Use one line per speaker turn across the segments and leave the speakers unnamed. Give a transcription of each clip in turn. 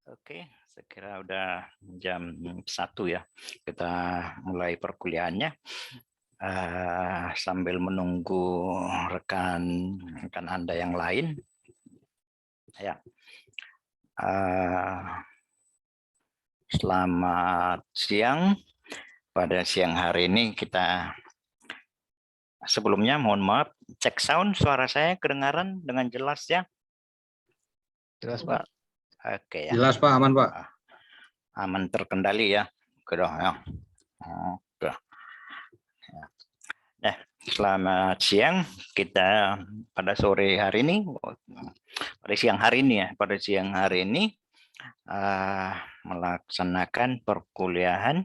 Oke, saya kira udah jam 1 ya. Kita mulai perkuliahannya. Sambil menunggu rekan Anda yang lain. Ya. Selamat siang. Pada siang hari ini kita sebelumnya mohon maaf, cek sound suara saya kedengaran dengan jelas ya.
Jelas, Pak.
Oke ya.
Jelas, Pak. Aman, Pak.
Aman terkendali ya. Oke ya. Oke. Nah, selamat siang. Kita pada sore hari ini, pada siang hari ini melaksanakan perkuliahan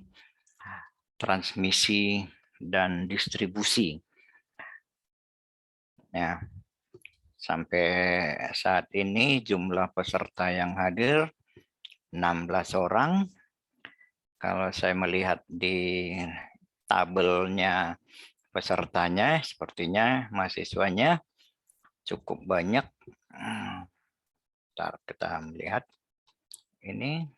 transmisi dan distribusi. Ya, sampai saat ini jumlah peserta yang hadir 16 orang. Kalau saya melihat di tabelnya pesertanya, sepertinya mahasiswanya cukup banyak. Ntar kita melihat ini.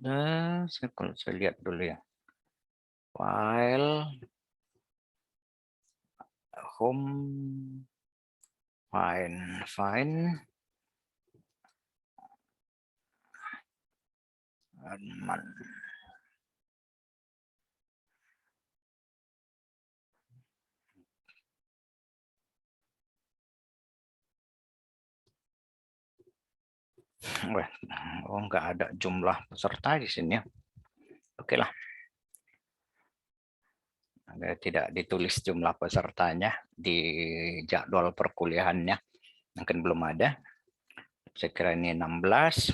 Nah, kalau saya lihat dulu ya. File, home, find, admin. Oh, nggak ada jumlah peserta di sini ya. Oke lah. Tidak ditulis jumlah pesertanya di jadwal perkuliahannya. Mungkin belum ada. Saya kira ini 16.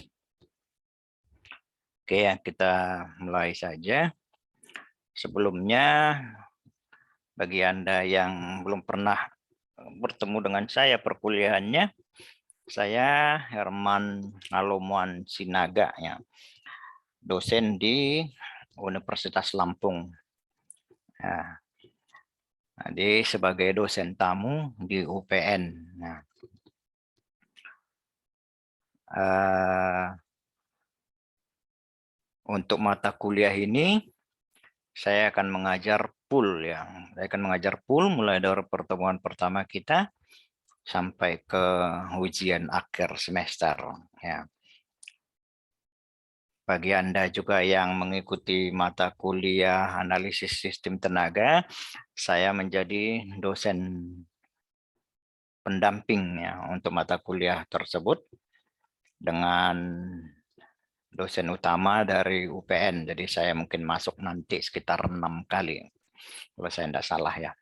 Oke ya, kita mulai saja. Sebelumnya, bagi Anda yang belum pernah bertemu dengan saya perkuliahannya, saya Herman Alomuan Sinaga, ya, dosen di Universitas Lampung. Nah, jadi sebagai dosen tamu di UPN. Nah, untuk mata kuliah ini saya akan mengajar full ya. Saya akan mengajar full mulai dari pertemuan pertama kita sampai ke ujian akhir semester ya. Bagi Anda juga yang mengikuti mata kuliah analisis sistem tenaga, saya menjadi dosen pendamping ya untuk mata kuliah tersebut dengan dosen utama dari UPN. Jadi saya mungkin masuk nanti sekitar 6 kali kalau saya tidak salah ya.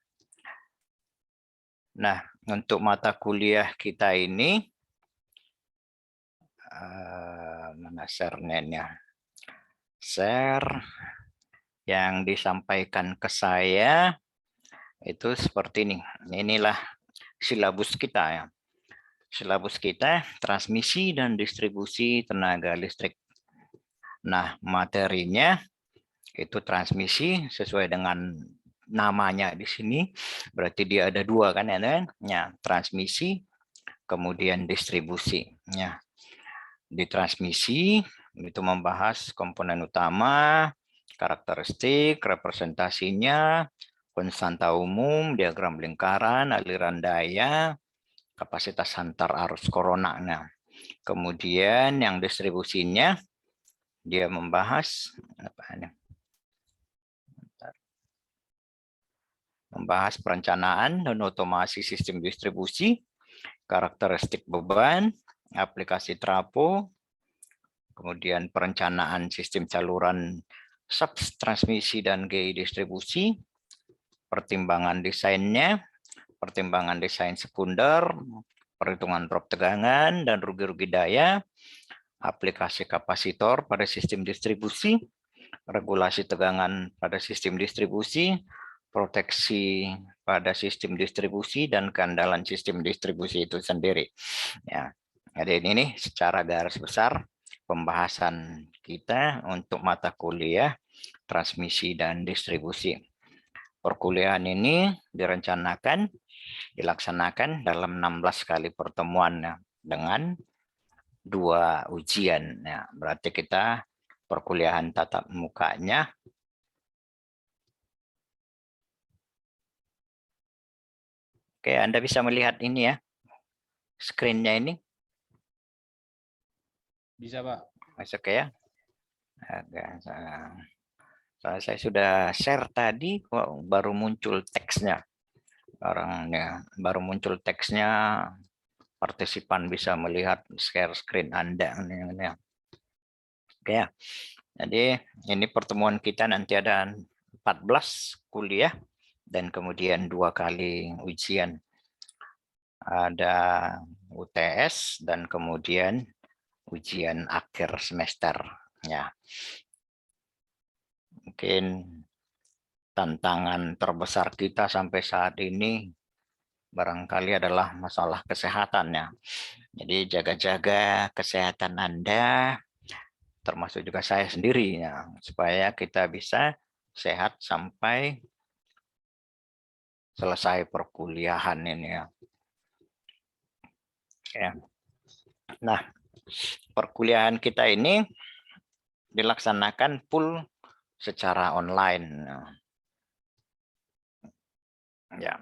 Nah, untuk mata kuliah kita ini mana share-nya? Share yang disampaikan ke saya itu seperti ini. Inilah silabus kita ya. Silabus kita transmisi dan distribusi tenaga listrik. Nah, materinya itu transmisi sesuai dengan namanya di sini. Berarti dia ada dua kan ya, transmisi kemudian distribusi. Ya. Di transmisi itu membahas komponen utama, karakteristik, representasinya, konstanta umum, diagram lingkaran, aliran daya, kapasitas antar arus corona. Nah, kemudian yang distribusinya dia membahas apa ini? Membahas perencanaan dan otomasi sistem distribusi, karakteristik beban, aplikasi trapo, kemudian perencanaan sistem saluran subtransmisi dan GI distribusi, pertimbangan desainnya, pertimbangan desain sekunder, perhitungan drop tegangan dan rugi-rugi daya, aplikasi kapasitor pada sistem distribusi, regulasi tegangan pada sistem distribusi, proteksi pada sistem distribusi, dan keandalan sistem distribusi itu sendiri. Ya, jadi ini secara garis besar pembahasan kita untuk mata kuliah transmisi dan distribusi. Perkuliahan ini dilaksanakan dalam 16 kali pertemuan ya, dengan 2 ujian. Ya, berarti kita perkuliahan tatap mukanya oke, Anda bisa melihat ini ya, screen-nya ini.
Bisa, Pak.
Masuk ya. Saya sudah share tadi, kok baru muncul teksnya. Orangnya baru muncul teksnya, partisipan bisa melihat share screen Anda. Oke ya. Jadi ini pertemuan kita nanti ada 14 kuliah dan kemudian 2 kali ujian. Ada UTS dan kemudian ujian akhir semester. Ya. Mungkin tantangan terbesar kita sampai saat ini barangkali adalah masalah kesehatan ya. Jadi jaga-jaga kesehatan Anda, termasuk juga saya sendiri ya, supaya kita bisa sehat sampai selesai perkuliahan ini ya. Nah, perkuliahan kita ini dilaksanakan full secara online. Ya.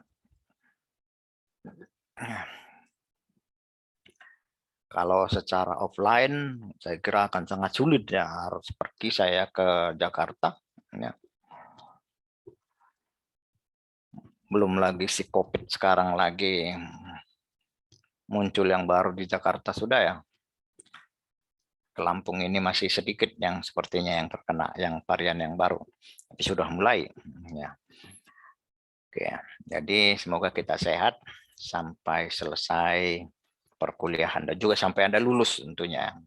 Kalau secara offline, saya kira akan sangat sulit ya, harus pergi saya ke Jakarta. Ya. Belum lagi si COVID sekarang lagi muncul yang baru di Jakarta sudah ya. Ke Lampung ini masih sedikit yang sepertinya yang terkena, yang varian yang baru. Tapi sudah mulai. Ya. Oke, jadi semoga kita sehat sampai selesai perkuliahan dan juga sampai Anda lulus tentunya.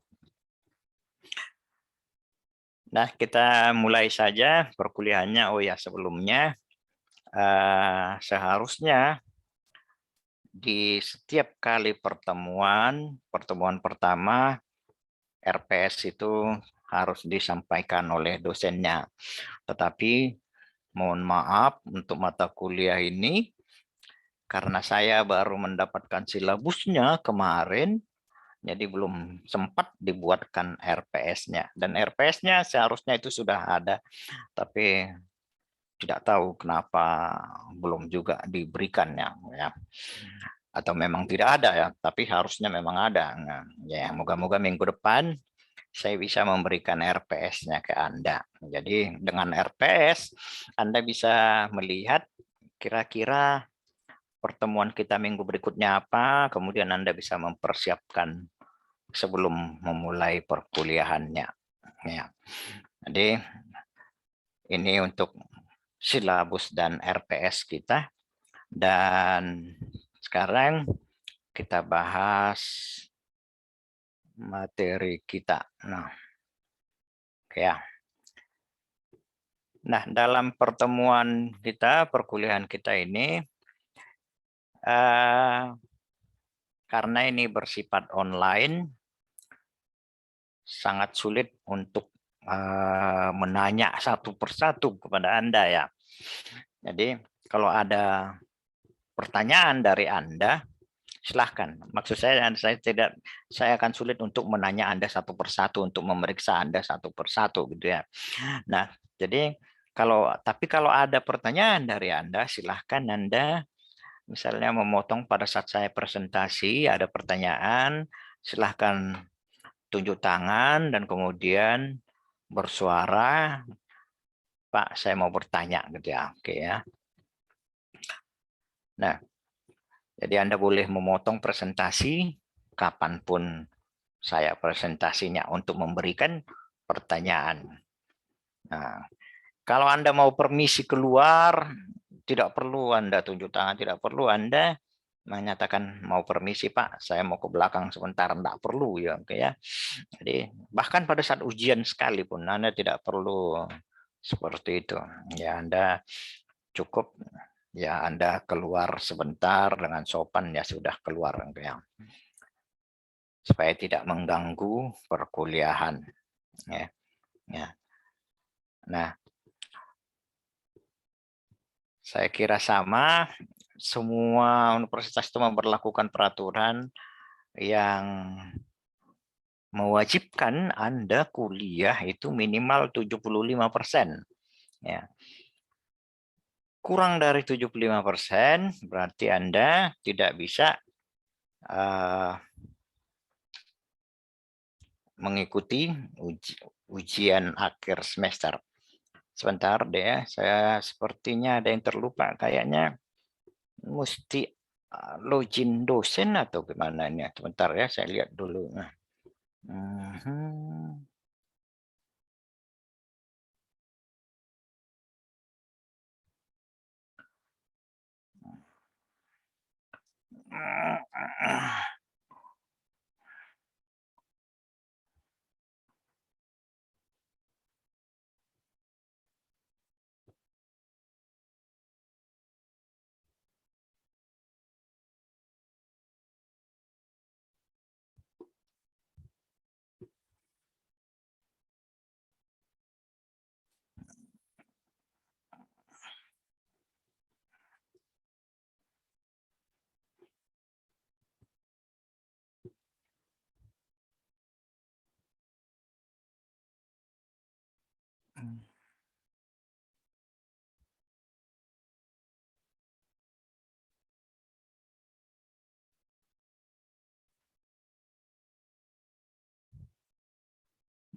Nah, kita mulai saja perkuliahannya. Oh ya, sebelumnya seharusnya di setiap kali pertemuan pertama RPS itu harus disampaikan oleh dosennya. Tetapi mohon maaf untuk mata kuliah ini, karena saya baru mendapatkan silabusnya kemarin, jadi belum sempat dibuatkan RPS-nya. Dan RPS-nya seharusnya itu sudah ada, tapi tidak tahu kenapa belum juga diberikannya. Ya. Atau memang tidak ada ya, tapi harusnya memang ada. Nah, ya, moga-moga minggu depan saya bisa memberikan RPS-nya ke Anda. Jadi dengan RPS, Anda bisa melihat kira-kira pertemuan kita minggu berikutnya apa, kemudian Anda bisa mempersiapkan sebelum memulai perkuliahannya. Ya. Jadi ini untuk silabus dan RPS kita. Dan sekarang kita bahas materi kita. Nah, oke ya. Nah, dalam pertemuan kita, perkuliahan kita ini, karena ini bersifat online, sangat sulit untuk menanya satu persatu kepada Anda ya. Jadi kalau ada pertanyaan dari Anda, silahkan. Maksud saya akan sulit untuk menanya Anda satu persatu, untuk memeriksa Anda satu persatu gitu ya. Nah, jadi tapi kalau ada pertanyaan dari Anda, silahkan Anda misalnya memotong pada saat saya presentasi, ada pertanyaan, silahkan tunjuk tangan dan kemudian bersuara, Pak, saya mau bertanya gitu ya. Oke ya. Nah, jadi Anda boleh memotong presentasi kapanpun saya presentasinya untuk memberikan pertanyaan. Nah, kalau Anda mau permisi keluar, tidak perlu Anda tunjuk tangan, tidak perlu Anda menyatakan mau permisi Pak, saya mau ke belakang sebentar, tidak perlu ya, oke ya. Jadi bahkan pada saat ujian sekalipun Anda tidak perlu seperti itu. Ya Anda cukup ya Anda keluar sebentar dengan sopan ya sudah keluar ya. Supaya tidak mengganggu perkuliahan ya. Ya. Nah, Saya kira sama. Semua universitas itu memperlakukan peraturan yang mewajibkan Anda kuliah itu minimal 75%. Ya. Kurang dari 75% berarti Anda tidak bisa mengikuti ujian akhir semester. Sebentar deh ya, saya sepertinya ada yang terlupa. Kayaknya mesti login dosen atau gimana ini. Sebentar ya, saya lihat dulu.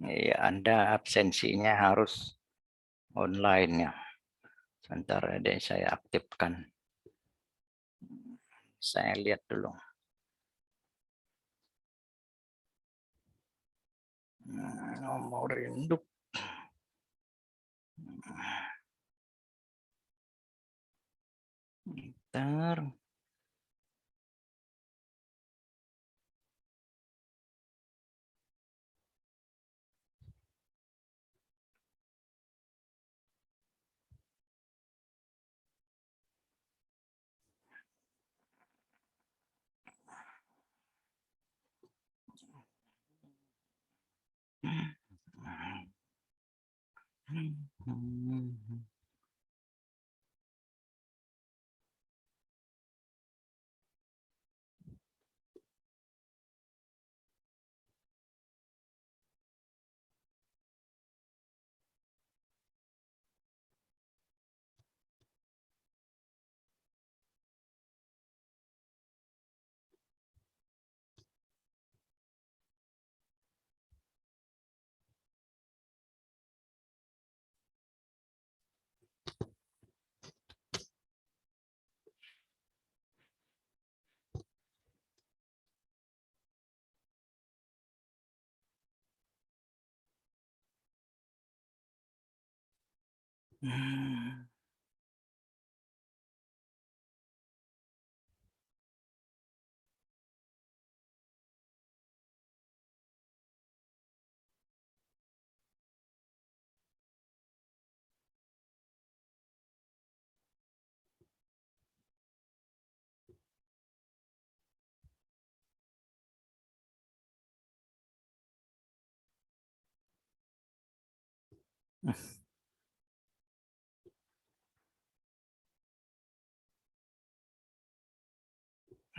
Iya, Anda absensinya harus online ya. Sebentar deh, saya aktifkan. Saya lihat dulu. Nomor induk. Bentar.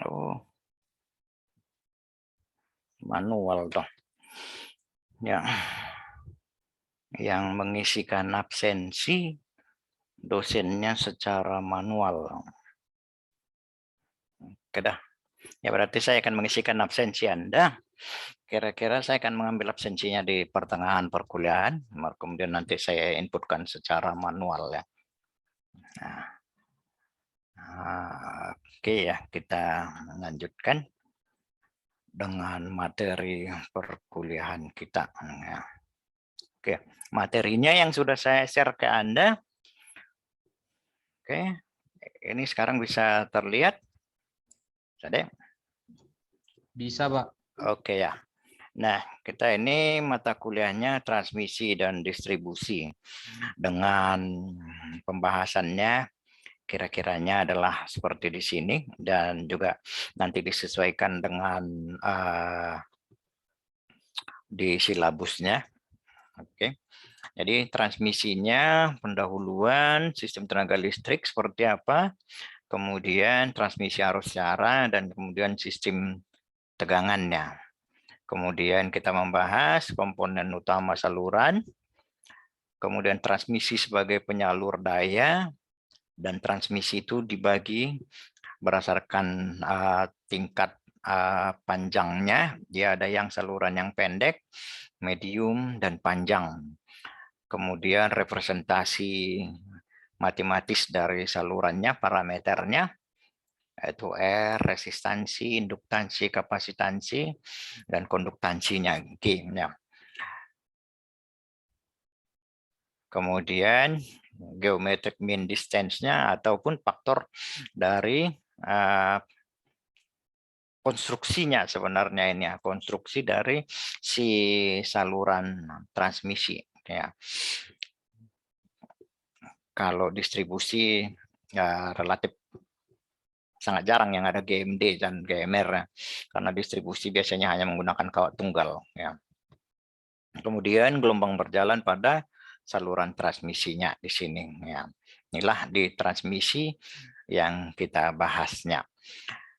Oh, manual toh. Yang mengisikan absensi dosennya secara manual. Oke dah. Ya berarti saya akan mengisikan absensi Anda. Kira-kira saya akan mengambil absensinya di pertengahan perkuliahan, kemudian nanti saya inputkan secara manual ya. Oke ya, kita lanjutkan dengan materi perkuliahan kita. Oke, materinya yang sudah saya share ke Anda. Oke, ini sekarang bisa terlihat.
Bisa, Pak.
Oke ya. Nah, kita ini mata kuliahnya transmisi dan distribusi. Dengan pembahasannya kira-kiranya adalah seperti di sini dan juga nanti disesuaikan dengan di silabusnya. Oke. Jadi transmisinya, pendahuluan, sistem tenaga listrik seperti apa, kemudian transmisi arus secara, dan kemudian sistem tegangannya. Kemudian kita membahas komponen utama saluran, kemudian transmisi sebagai penyalur daya, dan transmisi itu dibagi berdasarkan tingkat panjangnya. Dia ada yang saluran yang pendek, medium, dan panjang. Kemudian representasi matematis dari salurannya, parameternya, yaitu R, resistansi, induktansi, kapasitansi, dan konduktansinya, G. Kemudian geometric mean distance-nya ataupun faktor dari konstruksinya sebenarnya ini ya, konstruksi dari si saluran transmisi ya. Kalau distribusi ya relatif sangat jarang yang ada GMD dan GMR ya, karena distribusi biasanya hanya menggunakan kawat tunggal ya. Kemudian gelombang berjalan pada saluran transmisinya di sini ya. Inilah di transmisi yang kita bahasnya.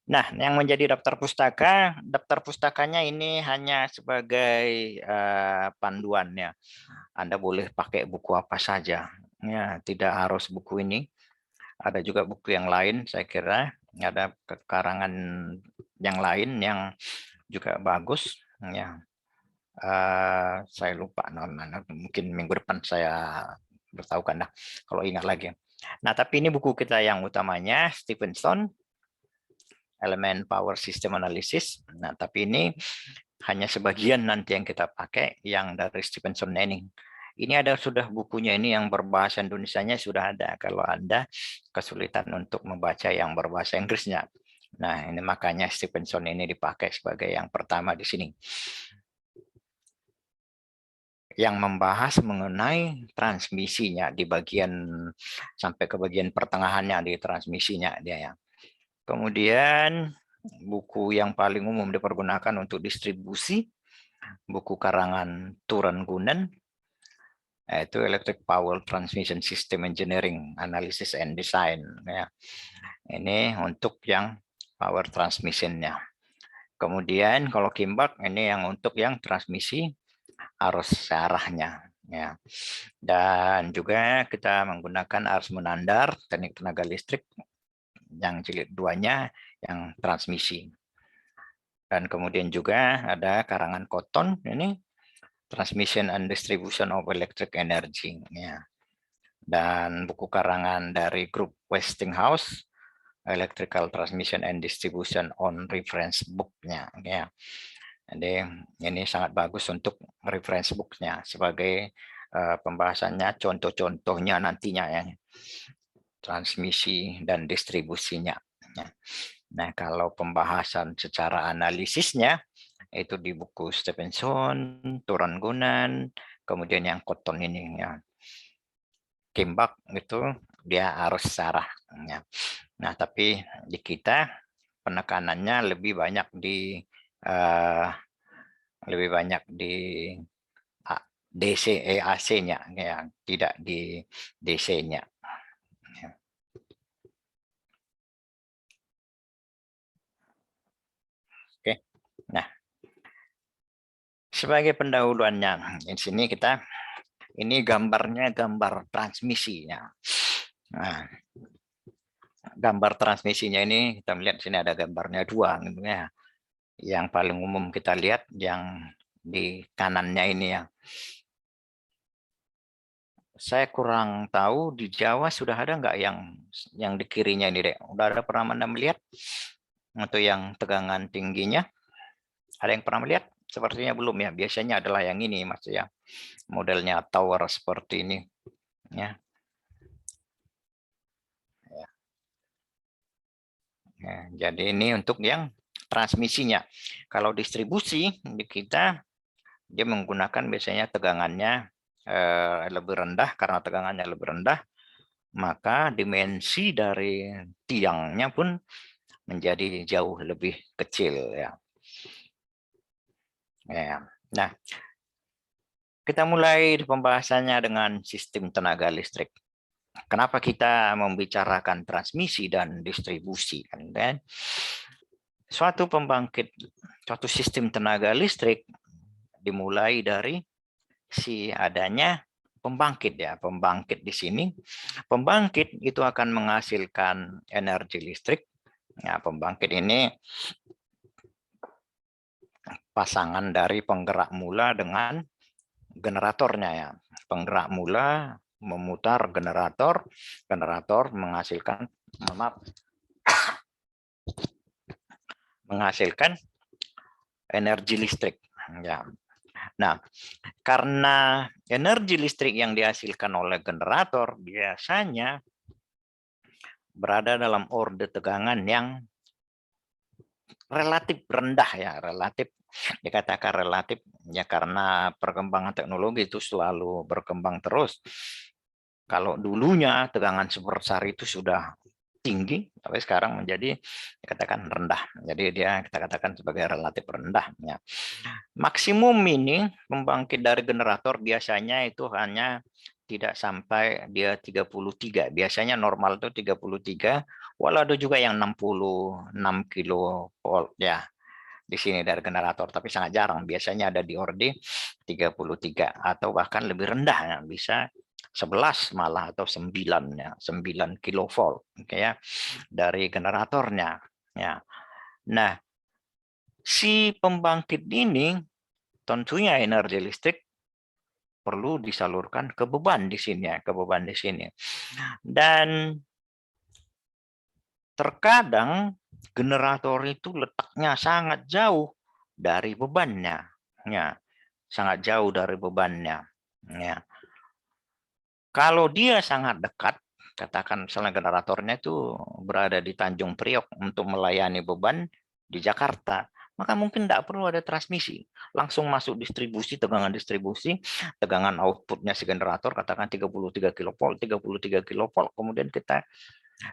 Nah, yang menjadi daftar pustakanya ini hanya sebagai panduan ya. Anda boleh pakai buku apa saja ya, tidak harus buku ini. Ada juga buku yang lain, saya kira ada karangan yang lain yang juga bagus ya. Saya lupa mungkin minggu depan saya beritahukan dah kalau ingat lagi. Nah, tapi ini buku kita yang utamanya Stephenson Elemen Power System Analysis. Nah, tapi ini hanya sebagian nanti yang kita pakai yang dari Stephenson ini. Ini ada sudah bukunya ini yang berbahasa Indonesianya sudah ada kalau Anda kesulitan untuk membaca yang berbahasa Inggrisnya. Nah, ini makanya Stephenson ini dipakai sebagai yang pertama di sini. Yang membahas mengenai transmisinya di bagian sampai ke bagian pertengahannya di transmisinya dia ya. Kemudian buku yang paling umum dipergunakan untuk distribusi, buku karangan Turan Gunan, yaitu Electric Power Transmission System Engineering Analysis and Design ya. Ini untuk yang power transmissionnya. Kemudian kalau Kimbak ini yang untuk yang transmisi arus searahnya ya. Dan juga kita menggunakan arus menandar teknik tenaga listrik yang jilid 2-nya yang transmisi. Dan kemudian juga ada karangan Cotton ini Transmission and Distribution of Electric Energy ya. Dan buku karangan dari grup Westinghouse Electrical Transmission and Distribution on Reference Book-nya ya. Jadi ini sangat bagus untuk reference book-nya sebagai pembahasannya, contoh-contohnya nantinya ya, transmisi dan distribusinya. Nah, kalau pembahasan secara analisisnya itu di buku Stephenson, Turan Gunan, kemudian yang Cotton ini ya. Kimbak itu dia arus searah. Ya. Nah, tapi di kita penekanannya lebih banyak di DC AC-nya ya, tidak di DC-nya. Oke. Nah, sebagai pendahuluannya di sini kita ini gambarnya gambar transmisinya. Nah, gambar transmisinya ini kita melihat sini ada gambarnya dua gitu ya. Yang paling umum kita lihat yang di kanannya ini ya. Saya kurang tahu di Jawa sudah ada nggak yang di kirinya ini dek. Udah ada pernah Anda melihat untuk yang tegangan tingginya? Ada yang pernah melihat? Sepertinya belum ya. Biasanya adalah yang ini Mas ya. Modelnya tower seperti ini ya. Ya, jadi ini untuk yang transmisinya. Kalau distribusi di kita dia menggunakan biasanya tegangannya lebih rendah, karena tegangannya lebih rendah, maka dimensi dari tiangnya pun menjadi jauh lebih kecil ya. Nah, Kita mulai pembahasannya dengan sistem tenaga listrik. Kenapa kita membicarakan transmisi dan distribusi? Kan? Suatu sistem tenaga listrik dimulai dari adanya pembangkit ya. Pembangkit di sini, pembangkit itu akan menghasilkan energi listrik. Ya, pembangkit ini pasangan dari penggerak mula dengan generatornya ya. Penggerak mula memutar generator, generator menghasilkan energi listrik ya. Nah, karena energi listrik yang dihasilkan oleh generator biasanya berada dalam orde tegangan yang relatif rendah ya, relatif dikatakan relatif ya karena perkembangan teknologi itu selalu berkembang terus. Kalau dulunya tegangan supersar itu sudah tinggi, tapi sekarang menjadi dikatakan rendah. Jadi dia kita katakan sebagai relatif rendah. Ya. Maksimum ini pembangkit dari generator biasanya itu hanya tidak sampai dia 33. Biasanya normal itu 33, walau ada juga yang 66 kilovolt ya di sini dari generator, tapi sangat jarang. Biasanya ada di orde 33 atau bahkan lebih rendah ya, bisa 11 malah atau 9 ya, 9 kilovolt oke ya dari generatornya ya. Nah, si pembangkit ini tentunya energi listrik perlu disalurkan ke beban di sini ya, ke beban di sini. Dan terkadang generator itu letaknya sangat jauh dari bebannya ya, sangat jauh dari bebannya ya. Kalau dia sangat dekat, katakan misalnya generatornya itu berada di Tanjung Priok untuk melayani beban di Jakarta, maka mungkin tidak perlu ada transmisi. Langsung masuk distribusi, tegangan outputnya si generator, katakan 33 kilovolt, 33 kilovolt, kemudian kita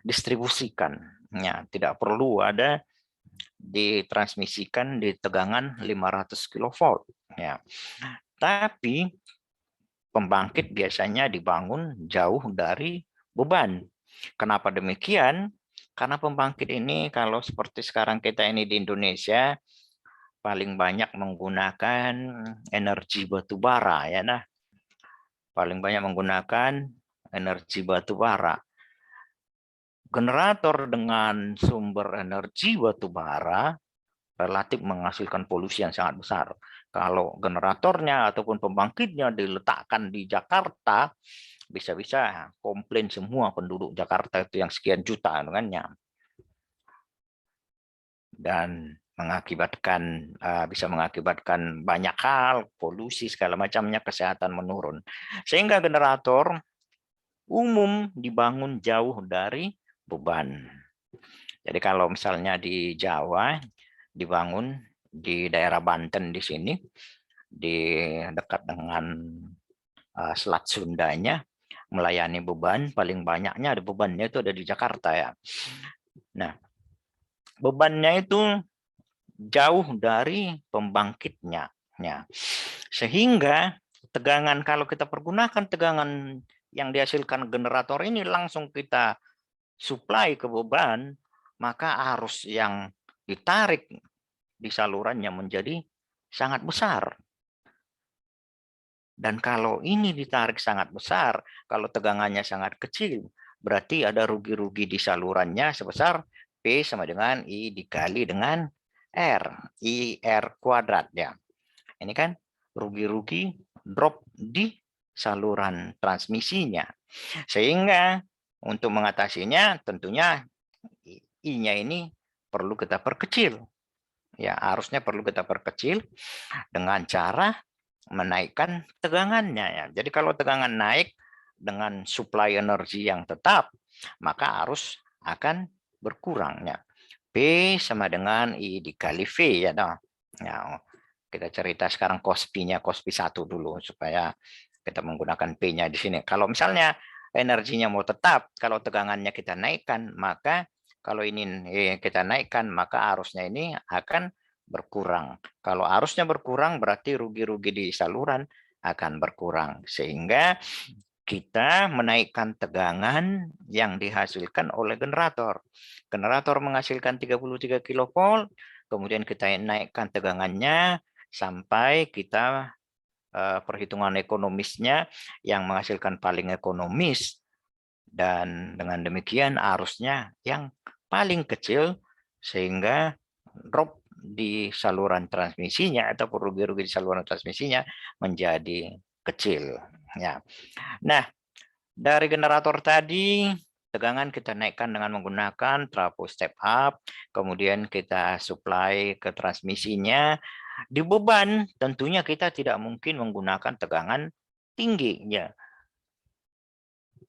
distribusikan. Ya, tidak perlu ada ditransmisikan di tegangan 500 kilovolt. Ya. Tapi pembangkit biasanya dibangun jauh dari beban. Kenapa demikian? Karena pembangkit ini kalau seperti sekarang kita ini di Indonesia paling banyak menggunakan energi batu bara ya nah. Paling banyak menggunakan energi batu bara. Generator dengan sumber energi batu bara relatif menghasilkan polusi yang sangat besar. Kalau generatornya ataupun pembangkitnya diletakkan di Jakarta, bisa-bisa komplain semua penduduk Jakarta itu yang sekian juta dengannya. Dan bisa mengakibatkan banyak hal, polusi segala macamnya, kesehatan menurun. Sehingga generator umum dibangun jauh dari beban. Jadi kalau misalnya di Jawa dibangun di daerah Banten di sini, di dekat dengan Selat Sundanya, melayani beban paling banyaknya ada bebannya itu ada di Jakarta ya. Nah, bebannya itu jauh dari pembangkitnya. Ya. Sehingga tegangan kalau kita pergunakan tegangan yang dihasilkan generator ini langsung kita supply ke beban, maka arus yang ditarik di salurannya menjadi sangat besar. Dan kalau ini ditarik sangat besar, kalau tegangannya sangat kecil, berarti ada rugi-rugi di salurannya sebesar P sama dengan I dikali dengan R, IR kuadrat ya. Ini kan rugi-rugi drop di saluran transmisinya. Sehingga untuk mengatasinya tentunya I-nya ini perlu kita perkecil. Ya, harusnya perlu kita perkecil dengan cara menaikkan tegangannya ya. Jadi kalau tegangan naik dengan suplai energi yang tetap, maka arus akan berkurang ya. P sama dengan I dikali V ya dong. Ya, kita cerita sekarang Kospi-nya, Kospi 1 dulu supaya kita menggunakan P-nya di sini. Kalau misalnya energinya mau tetap, kalau tegangannya kita naikkan, maka kalau ini kita naikkan, maka arusnya ini akan berkurang. Kalau arusnya berkurang berarti rugi-rugi di saluran akan berkurang. Sehingga kita menaikkan tegangan yang dihasilkan oleh generator. Generator menghasilkan 33 kilovolt, kemudian kita naikkan tegangannya sampai kita perhitungan ekonomisnya yang menghasilkan paling ekonomis. Dan dengan demikian arusnya yang paling kecil, sehingga drop di saluran transmisinya atau rugi-rugi di saluran transmisinya menjadi kecil. Ya. Nah, dari generator tadi, tegangan kita naikkan dengan menggunakan trafo step up, kemudian kita supply ke transmisinya. Di beban, tentunya kita tidak mungkin menggunakan tegangan tinggi. Ya.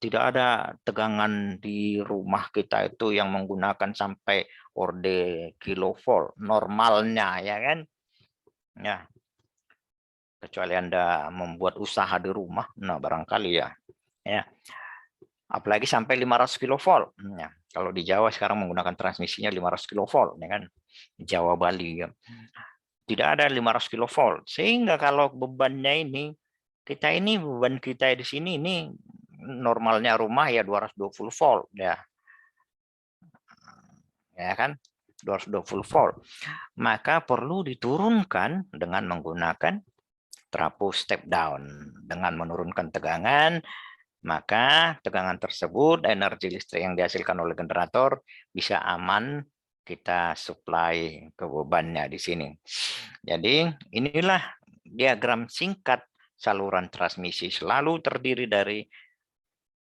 Tidak ada tegangan di rumah kita itu yang menggunakan sampai orde kilovolt normalnya, ya kan? Ya, kecuali Anda membuat usaha di rumah, nah barangkali ya. Ya. Apalagi sampai 500 kilovolt. Ya. Kalau di Jawa sekarang menggunakan transmisinya 500 kilovolt, ya kan? Jawa Bali ya. Tidak ada 500 kilovolt. Sehingga kalau bebannya ini, beban kita di sini ini normalnya rumah ya 220 volt ya. Ya kan? 220 volt. Maka perlu diturunkan dengan menggunakan trafo step down. Dengan menurunkan tegangan, maka tegangan tersebut, energi listrik yang dihasilkan oleh generator bisa aman kita supply ke bebannya di sini. Jadi inilah diagram singkat saluran transmisi, selalu terdiri dari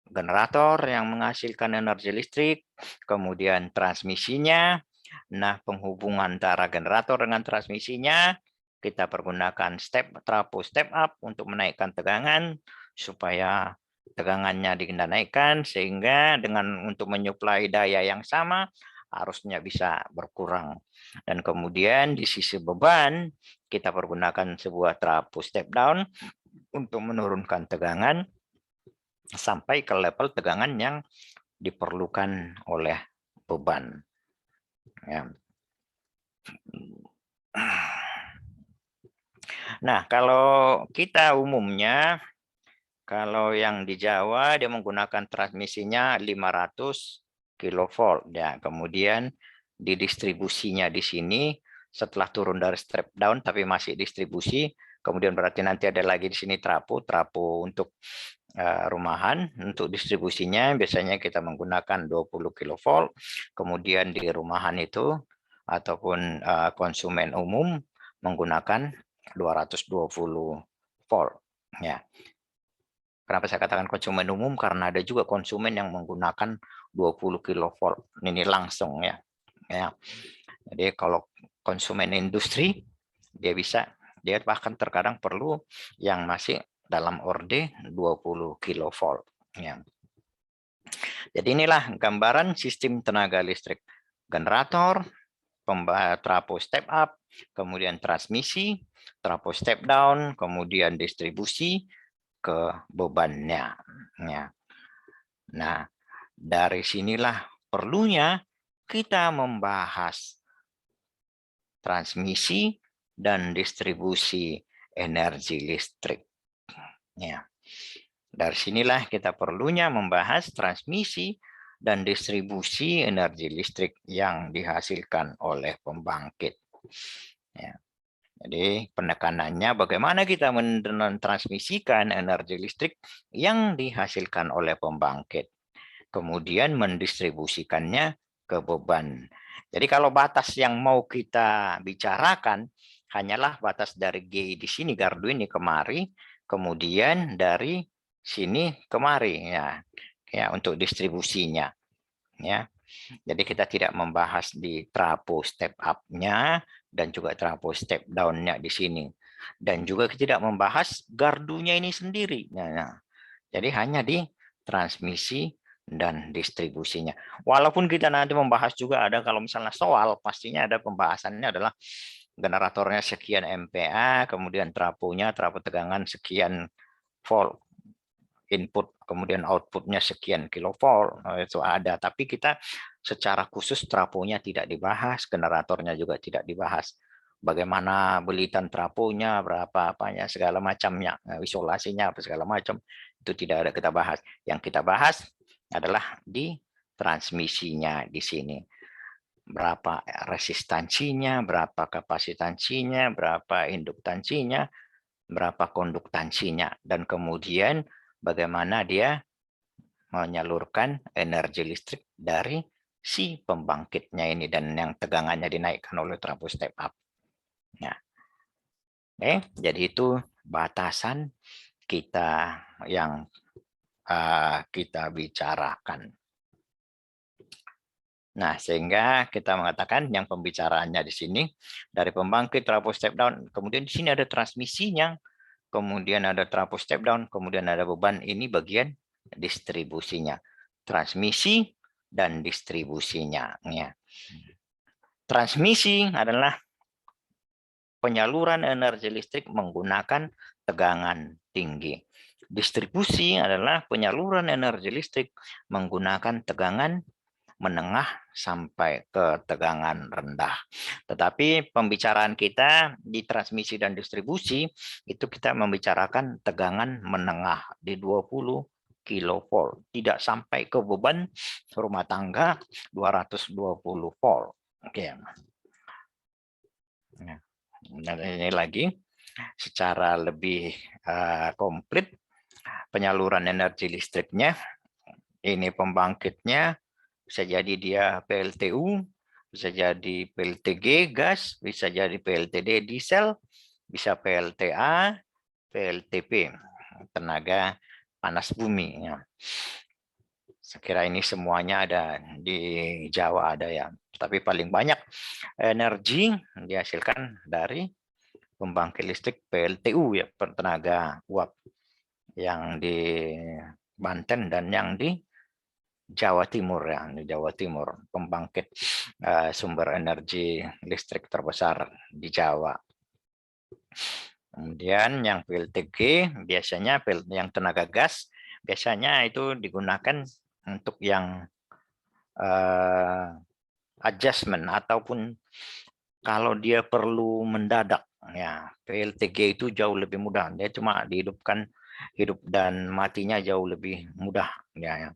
generator yang menghasilkan energi listrik, kemudian transmisinya. Nah, penghubungan antara generator dengan transmisinya kita pergunakan trafo step up untuk menaikkan tegangan supaya tegangannya dinaikkan, sehingga dengan untuk menyuplai daya yang sama arusnya bisa berkurang. Dan kemudian di sisi beban kita pergunakan sebuah trafo step down untuk menurunkan tegangan sampai ke level tegangan yang diperlukan oleh beban. Ya. Nah, kalau kita umumnya, kalau yang di Jawa dia menggunakan transmisinya 500 kilovolt. Ya, kemudian di distribusinya di sini setelah turun dari step down tapi masih distribusi, kemudian berarti nanti ada lagi di sini trafo untuk rumahan. Untuk distribusinya biasanya kita menggunakan 20 kilovolt, kemudian di rumahan itu ataupun konsumen umum menggunakan 220 volt. Ya. Kenapa saya katakan konsumen umum? Karena ada juga konsumen yang menggunakan 20 kilovolt. Ini langsung ya. Ya. Jadi kalau konsumen industri dia bahkan terkadang perlu yang masih dalam orde 20 kilovolt. Ya. Jadi inilah gambaran sistem tenaga listrik. Generator, trafo step up, kemudian transmisi, trafo step down, kemudian distribusi ke bebannya. Ya. Nah, dari sinilah perlunya kita membahas transmisi dan distribusi energi listrik. Ya. Dari sinilah kita perlunya membahas transmisi dan distribusi energi listrik yang dihasilkan oleh pembangkit. Ya. Jadi penekanannya bagaimana kita mentransmisikan energi listrik yang dihasilkan oleh pembangkit. Kemudian mendistribusikannya ke beban. Jadi kalau batas yang mau kita bicarakan hanyalah batas dari G di sini, gardu ini kemari, kemudian dari sini kemari ya untuk distribusinya ya. Jadi kita tidak membahas di trafo step up-nya dan juga trafo step down-nya di sini, dan juga tidak membahas gardunya ini sendiri. Nah, jadi hanya di transmisi dan distribusinya. Walaupun kita nanti membahas juga ada, kalau misalnya soal pastinya ada pembahasannya adalah generatornya sekian MPa, kemudian trafonya trafo tegangan sekian volt input, kemudian outputnya sekian kilovolt, itu ada. Tapi kita secara khusus trafonya tidak dibahas, generatornya juga tidak dibahas. bagaimana belitan trafonya, berapa apanya, segala macamnya, isolasinya, apa segala macam, itu tidak ada kita bahas. Yang kita bahas adalah di transmisinya di sini. Berapa resistansinya, berapa kapasitansinya, berapa induktansinya, berapa konduktansinya, dan kemudian bagaimana dia menyalurkan energi listrik dari si pembangkitnya ini, dan yang tegangannya dinaikkan oleh trafo step up. Nah, jadi itu batasan kita yang kita bicarakan. Nah, sehingga kita mengatakan yang pembicaraannya di sini dari pembangkit trafo step down, kemudian di sini ada transmisinya, kemudian ada trafo step down, kemudian ada beban, ini bagian distribusinya. Transmisi dan distribusinya. Ya. Transmisi adalah penyaluran energi listrik menggunakan tegangan tinggi. Distribusi adalah penyaluran energi listrik menggunakan tegangan menengah sampai ke tegangan rendah. Tetapi pembicaraan kita di transmisi dan distribusi itu kita membicarakan tegangan menengah di 20 kilovolt, tidak sampai ke beban rumah tangga 220 volt. Oke. Nah, ini lagi secara lebih komplit penyaluran energi listriknya. Ini pembangkitnya, bisa jadi dia PLTU, bisa jadi PLTG gas, bisa jadi PLTD diesel, bisa PLTA, PLTP tenaga panas bumi. Saya kira ini semuanya ada di Jawa ada ya. Tapi paling banyak energi dihasilkan dari pembangkit listrik PLTU ya, tenaga uap, yang di Banten dan yang di Jawa Timur ya, di Jawa Timur pembangkit sumber energi listrik terbesar di Jawa. Kemudian yang PLTG biasanya yang tenaga gas biasanya itu digunakan untuk yang adjustment ataupun kalau dia perlu mendadak ya. PLTG itu jauh lebih mudah, dia cuma dihidupkan, hidup dan matinya jauh lebih mudah ya.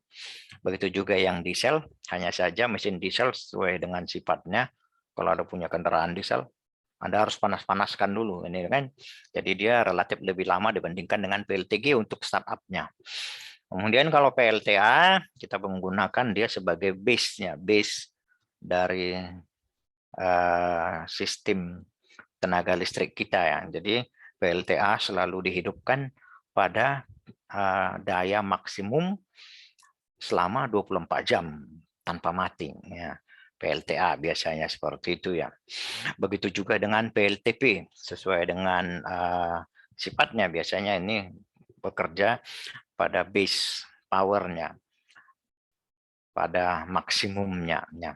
Begitu juga yang diesel, hanya saja mesin diesel sesuai dengan sifatnya. Kalau ada punya kendaraan diesel, Anda harus panas-panaskan dulu ini kan. Jadi dia relatif lebih lama dibandingkan dengan PLTG untuk startup-nya. Kemudian kalau PLTA kita menggunakan dia sebagai base-nya, base dari sistem tenaga listrik kita ya. Jadi PLTA selalu dihidupkan pada daya maksimum selama 24 jam tanpa mati ya. PLTA biasanya seperti itu ya. Begitu juga dengan PLTP, sesuai dengan sifatnya biasanya ini bekerja pada base powernya, pada maksimumnya ya.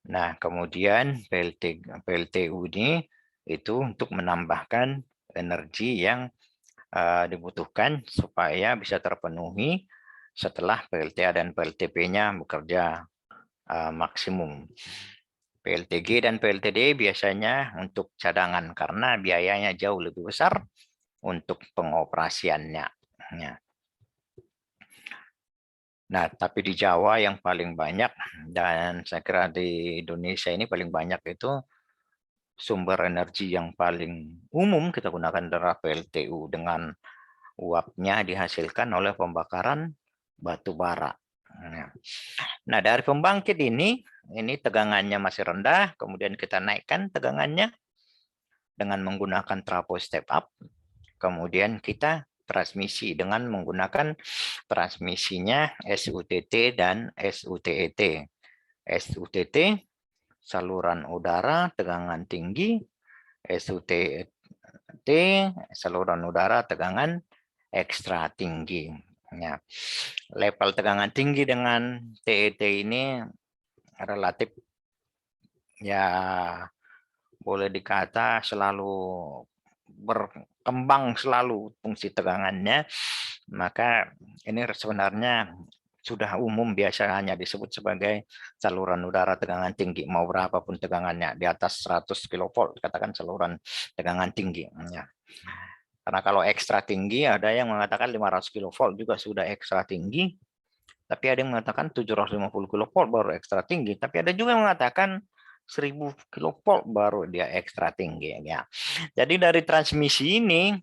Nah, kemudian PLTU ini itu untuk menambahkan energi yang dibutuhkan supaya bisa terpenuhi setelah PLTA dan PLTP-nya bekerja maksimum. PLTG dan PLTD biasanya untuk cadangan karena biayanya jauh lebih besar untuk pengoperasiannya. Nah, tapi di Jawa yang paling banyak, dan saya kira di Indonesia ini paling banyak itu sumber energi yang paling umum kita gunakan adalah PLTU dengan uapnya dihasilkan oleh pembakaran batu bara. Nah, dari pembangkit ini tegangannya masih rendah, kemudian kita naikkan tegangannya dengan menggunakan trafo step up, kemudian kita transmisi dengan menggunakan transmisinya SUTT dan SUTET. SUTT saluran udara tegangan tinggi, SUTET saluran udara tegangan ekstra tinggi. Ya. Level tegangan tinggi dengan TET ini relatif ya boleh dikata selalu berkembang selalu fungsi tegangannya, maka ini sebenarnya sudah umum biasa hanya disebut sebagai saluran udara tegangan tinggi, mau berapapun tegangannya di atas 100 kilovolt katakan saluran tegangan tinggi ya. Karena kalau ekstra tinggi ada yang mengatakan 500 kilovolt juga sudah ekstra tinggi, tapi ada yang mengatakan 750 kilovolt baru ekstra tinggi, tapi ada juga yang mengatakan 1000 kilovolt baru dia ekstra tinggi ya. Jadi dari transmisi ini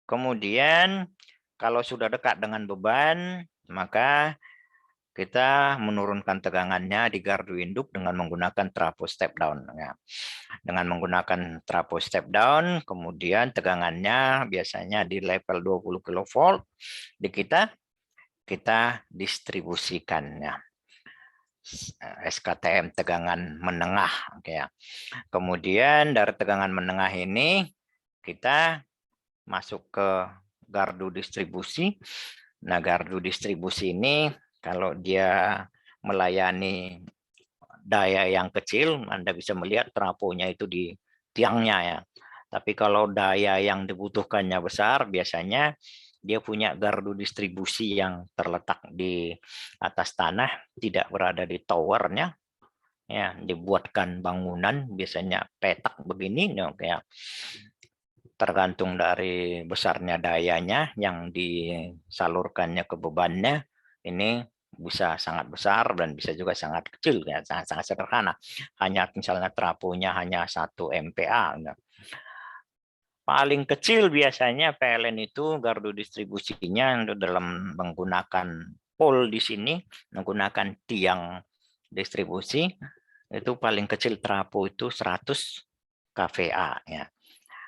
kemudian kalau sudah dekat dengan beban, maka kita menurunkan tegangannya di gardu induk dengan menggunakan trafo step down. Ya. Dengan menggunakan trafo step down, kemudian tegangannya biasanya di level 20 kV, di kita distribusikannya. SKTM tegangan menengah. Oke ya. Kemudian dari tegangan menengah ini kita masuk ke gardu distribusi. Nah, gardu distribusi ini kalau dia melayani daya yang kecil, Anda bisa melihat trafonya itu di tiangnya ya. Tapi kalau daya yang dibutuhkannya besar, biasanya dia punya gardu distribusi yang terletak di atas tanah, tidak berada di towernya. Ya, dibuatkan bangunan biasanya petak begini, ya, kayak tergantung dari besarnya dayanya yang disalurkannya ke bebannya, ini bisa sangat besar dan bisa juga sangat kecil ya, sangat sederhana. Hanya misalnya trafonya hanya 1 MPa. Ya. Paling kecil biasanya PLN itu gardu distribusinya dalam menggunakan pole di sini, menggunakan tiang distribusi, itu paling kecil trafo itu 100 kVA ya.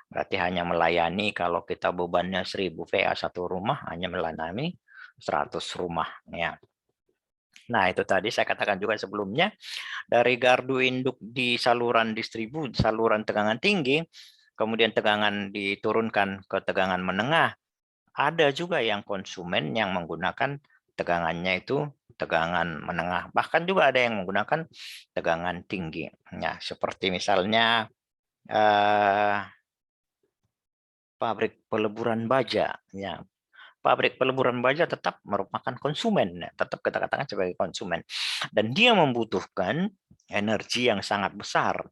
Berarti hanya melayani kalau kita bebannya 1000 VA satu rumah, hanya melayani 100 rumah ya. Nah, itu tadi saya katakan juga sebelumnya, dari gardu induk di saluran distribusi, saluran tegangan tinggi, kemudian tegangan diturunkan ke tegangan menengah, ada juga yang konsumen yang menggunakan tegangannya itu tegangan menengah. Bahkan juga ada yang menggunakan tegangan tinggi. Ya, seperti misalnya pabrik peleburan baja. Ya, pabrik peleburan baja tetap merupakan konsumen, ya. Tetap kita katakan sebagai konsumen. Dan dia membutuhkan energi yang sangat besar.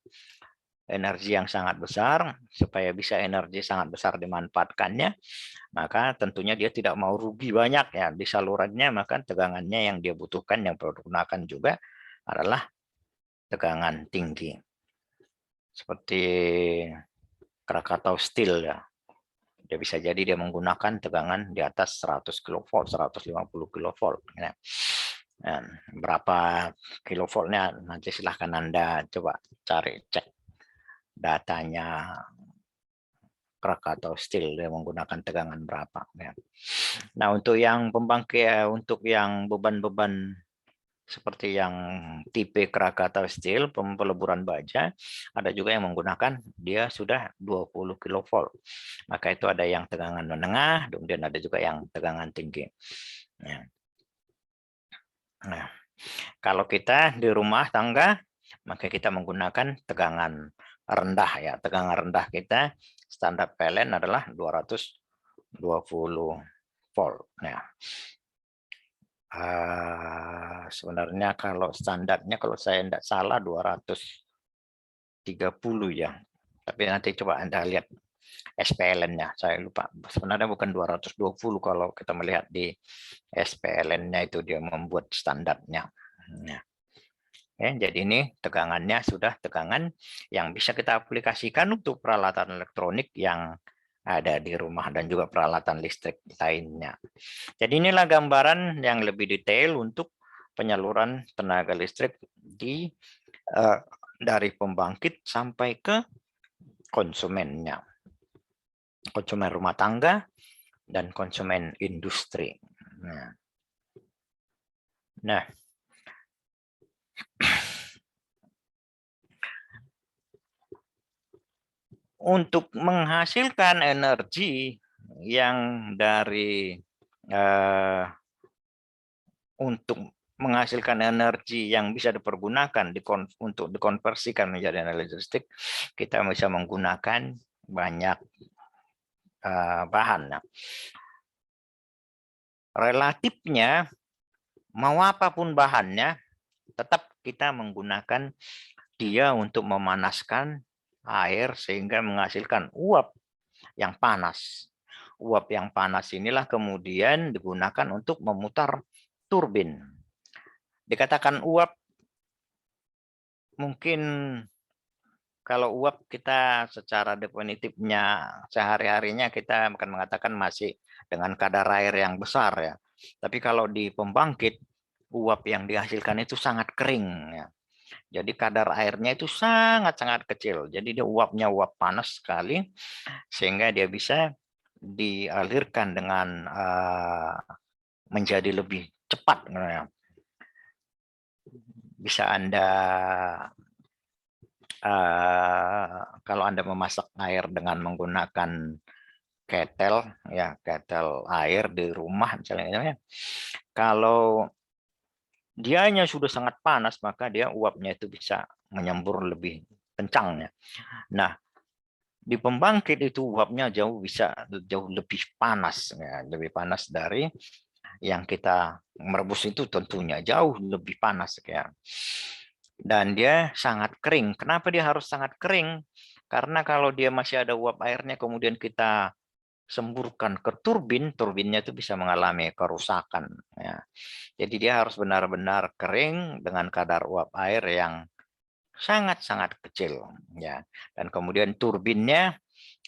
Energi yang sangat besar, supaya bisa energi sangat besar dimanfaatkannya, maka tentunya dia tidak mau rugi banyak ya di salurannya, maka tegangannya yang dia butuhkan, yang perlu digunakan juga adalah tegangan tinggi. Seperti Krakatau Steel ya. Dia bisa jadi dia menggunakan tegangan di atas 100 kV, 150 kV. Ya. Dan berapa kilovoltnya nanti silahkan Anda coba cari, cek datanya Krakatau Steel dia menggunakan tegangan berapa. Ya. Nah, untuk yang pembangkit, untuk yang beban-beban seperti yang tipe Krakatau Steel, peleburan baja, ada juga yang menggunakan dia sudah 20 kV. Maka itu ada yang tegangan menengah, kemudian ada juga yang tegangan tinggi. Ya. Nah, kalau kita di rumah tangga, maka kita menggunakan tegangan rendah ya. Tegangan rendah kita standar PLN adalah 220 volt. Nah, sebenarnya kalau standarnya kalau saya tidak salah 230 ya. Tapi nanti coba Anda lihat SPLN-nya, saya lupa. Sebenarnya bukan 220 kalau kita melihat di SPLN-nya itu dia membuat standarnya. Nah, jadi ini tegangannya sudah tegangan yang bisa kita aplikasikan untuk peralatan elektronik yang ada di rumah dan juga peralatan listrik lainnya. Jadi inilah gambaran yang lebih detail untuk penyaluran tenaga listrik dari pembangkit sampai ke konsumennya. Konsumen rumah tangga dan konsumen industri. Nah, untuk menghasilkan energi yang dari untuk menghasilkan energi yang bisa dipergunakan untuk dikonversikan menjadi energi listrik, kita bisa menggunakan banyak bahan. Relatifnya mau apapun bahannya, tetap kita menggunakan dia untuk memanaskan air sehingga menghasilkan uap yang panas. Uap yang panas inilah kemudian digunakan untuk memutar turbin. Dikatakan uap, mungkin kalau uap kita secara definitifnya sehari-harinya kita akan mengatakan masih dengan kadar air yang besar ya. Tapi kalau di pembangkit, uap yang dihasilkan itu sangat kering ya. Jadi kadar airnya itu sangat-sangat kecil. Jadi dia uapnya uap panas sekali sehingga dia bisa dialirkan dengan menjadi lebih cepat. Bisa Anda kalau Anda memasak air dengan menggunakan ketel ya, ketel air di rumah misalnya, kalau dianya sudah sangat panas maka dia uapnya itu bisa menyembur lebih kencang ya. Nah, di pembangkit itu uapnya bisa jauh lebih panas ya, lebih panas dari yang kita merebus itu tentunya jauh lebih panas ya. Dan dia sangat kering. Kenapa dia harus sangat kering? Karena kalau dia masih ada uap airnya kemudian kita semburkan ke turbin, turbinnya itu bisa mengalami kerusakan ya. Jadi dia harus benar-benar kering dengan kadar uap air yang sangat-sangat kecil ya. Dan kemudian turbinnya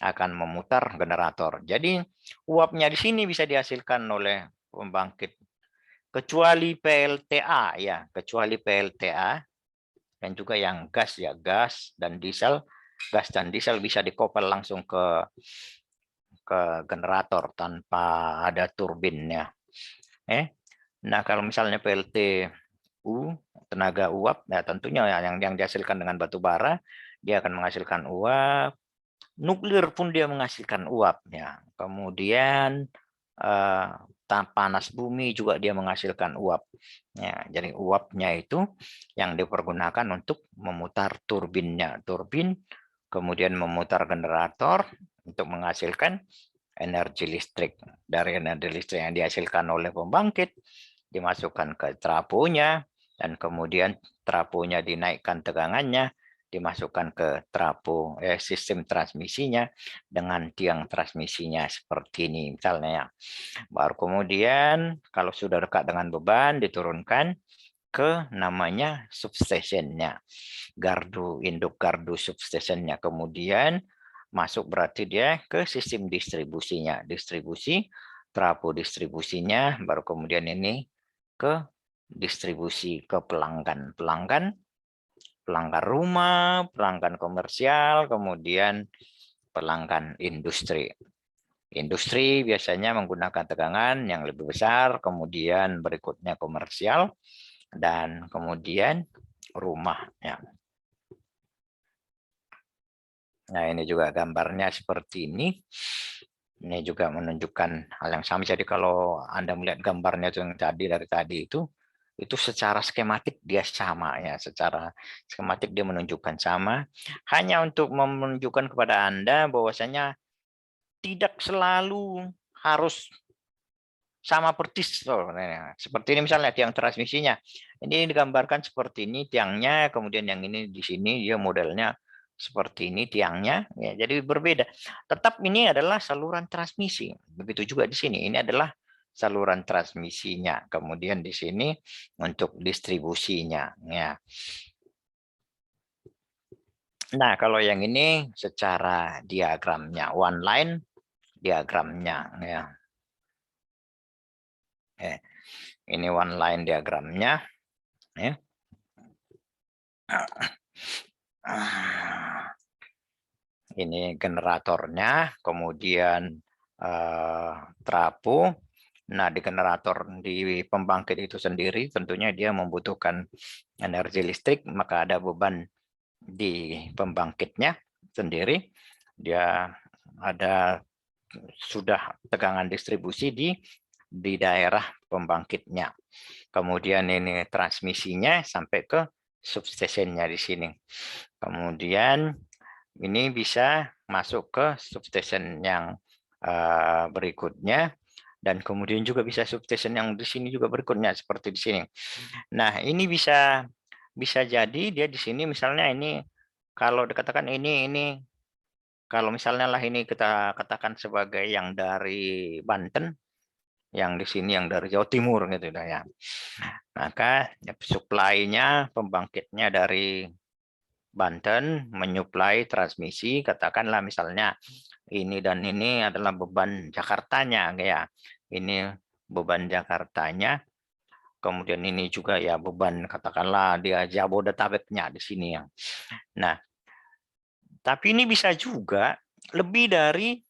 akan memutar generator. Jadi uapnya di sini bisa dihasilkan oleh pembangkit kecuali PLTA ya, kecuali PLTA dan juga yang gas ya, gas dan diesel. Gas dan diesel bisa dikopel langsung ke generator tanpa ada turbinnya. Nah, kalau misalnya PLTU tenaga uap, ya tentunya yang dihasilkan dengan batu bara, dia akan menghasilkan uap. Nuklir pun dia menghasilkan uap. Ya. Kemudian panas bumi juga dia menghasilkan uap. Ya, jadi uapnya itu yang dipergunakan untuk memutar turbinnya. Turbin kemudian memutar generator untuk menghasilkan energi listrik. Dari energi listrik yang dihasilkan oleh pembangkit dimasukkan ke trafonya dan kemudian trafonya dinaikkan tegangannya, dimasukkan ke trafo sistem transmisinya dengan tiang transmisinya seperti ini misalnya. Baru kemudian kalau sudah dekat dengan beban diturunkan ke namanya substationnya, gardu induk gardu substationnya. Kemudian masuk berarti dia ke sistem distribusinya, distribusi trafo distribusinya, baru kemudian ini ke distribusi ke pelanggan, pelanggan rumah, pelanggan komersial, kemudian pelanggan industri. Industri biasanya menggunakan tegangan yang lebih besar, kemudian berikutnya komersial, dan kemudian rumah. Ya. Nah, ini juga gambarnya seperti ini. Ini juga menunjukkan hal yang sama. Jadi kalau Anda melihat gambarnya itu yang dari tadi itu secara skematik dia sama ya. Secara skematik dia menunjukkan sama. Hanya untuk menunjukkan kepada Anda bahwasanya tidak selalu harus sama persis. Seperti ini misalnya tiang transmisinya. Ini digambarkan seperti ini tiangnya, kemudian yang ini di sini dia modelnya seperti ini tiangnya. Ya, jadi berbeda. Tetap ini adalah saluran transmisi. Begitu juga di sini. Ini adalah saluran transmisinya. Kemudian di sini untuk distribusinya. Ya. Nah, kalau yang ini secara diagramnya, one line diagramnya. Ya. Ini one line diagramnya. Ya. Ini generatornya, kemudian trafo. Nah, di generator di pembangkit itu sendiri tentunya dia membutuhkan energi listrik, maka ada beban di pembangkitnya sendiri. Dia ada sudah tegangan distribusi di daerah pembangkitnya. Kemudian ini transmisinya sampai ke substationnya di sini. Kemudian ini bisa masuk ke substation yang berikutnya Dan kemudian juga bisa subtension yang di sini juga berikutnya seperti di sini. Nah, ini bisa jadi dia di sini misalnya ini kalau dikatakan ini kalau misalnya lah ini kita katakan sebagai yang dari Banten, yang di sini yang dari Jawa Timur gitu ya. Maka supply-nya pembangkitnya dari Banten menyuplai transmisi, katakanlah misalnya ini dan ini adalah beban Jakartanya ya. Ini beban Jakartanya. Kemudian ini juga ya beban katakanlah dia Jabodetabeknya di sini ya. Nah, tapi ini bisa juga lebih dari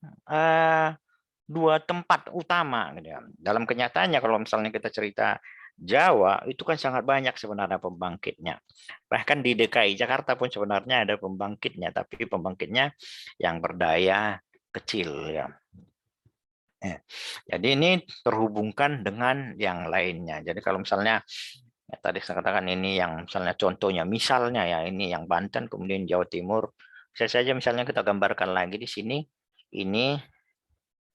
dua tempat utama gitu ya. Dalam kenyataannya kalau misalnya kita cerita Jawa itu kan sangat banyak sebenarnya pembangkitnya. Bahkan di DKI Jakarta pun sebenarnya ada pembangkitnya, tapi pembangkitnya yang berdaya kecil ya. Jadi ini terhubungkan dengan yang lainnya. Jadi kalau misalnya ya, tadi saya katakan ini yang misalnya contohnya, misalnya ya ini yang Banten, kemudian Jawa Timur. Bisa saja misalnya kita gambarkan lagi di sini, ini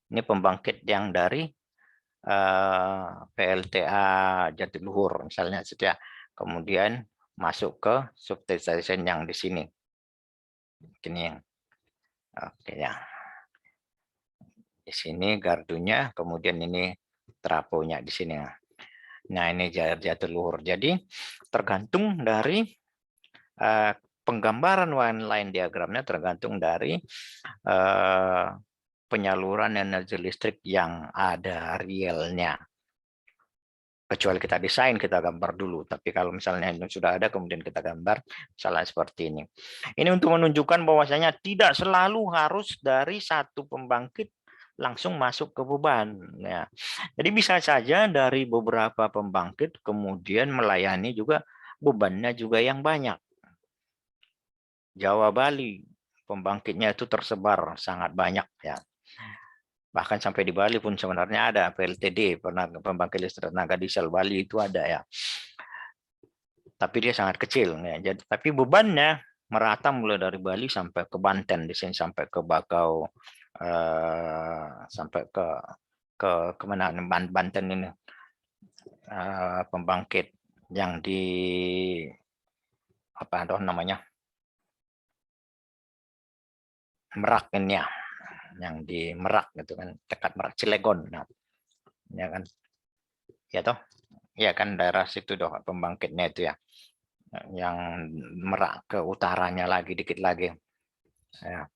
pembangkit yang dari PLTA Jatiluhur misalnya, ya. Kemudian masuk ke substation yang di sini. Ini yang oke ya. Di sini gardunya, kemudian ini trafonya di sini. Nah, ini Jatiluhur. Jadi tergantung dari penggambaran line diagramnya tergantung dari penyaluran energi listrik yang ada realnya. Kecuali kita desain, kita gambar dulu. Tapi kalau misalnya itu sudah ada, kemudian kita gambar, misalnya seperti ini. Ini untuk menunjukkan bahwasanya tidak selalu harus dari satu pembangkit langsung masuk ke beban. Ya. Jadi bisa saja dari beberapa pembangkit kemudian melayani juga bebannya juga yang banyak. Jawa Bali pembangkitnya itu tersebar sangat banyak ya. Bahkan sampai di Bali pun sebenarnya ada PLTD, pembangkit listrik tenaga diesel Bali itu ada ya. Tapi dia sangat kecil ya. Jadi tapi bebannya merata mulai dari Bali sampai ke Banten di sini sampai ke Bakau sampai ke mana Banten ini pembangkit yang di apa namanya Merak ini ya, yang di Merak gitu kan, dekat Merak Cilegon, nah, ya kan, ya toh, ya kan daerah situ doh pembangkitnya itu ya, yang Merak ke utaranya lagi dikit lagi, ya.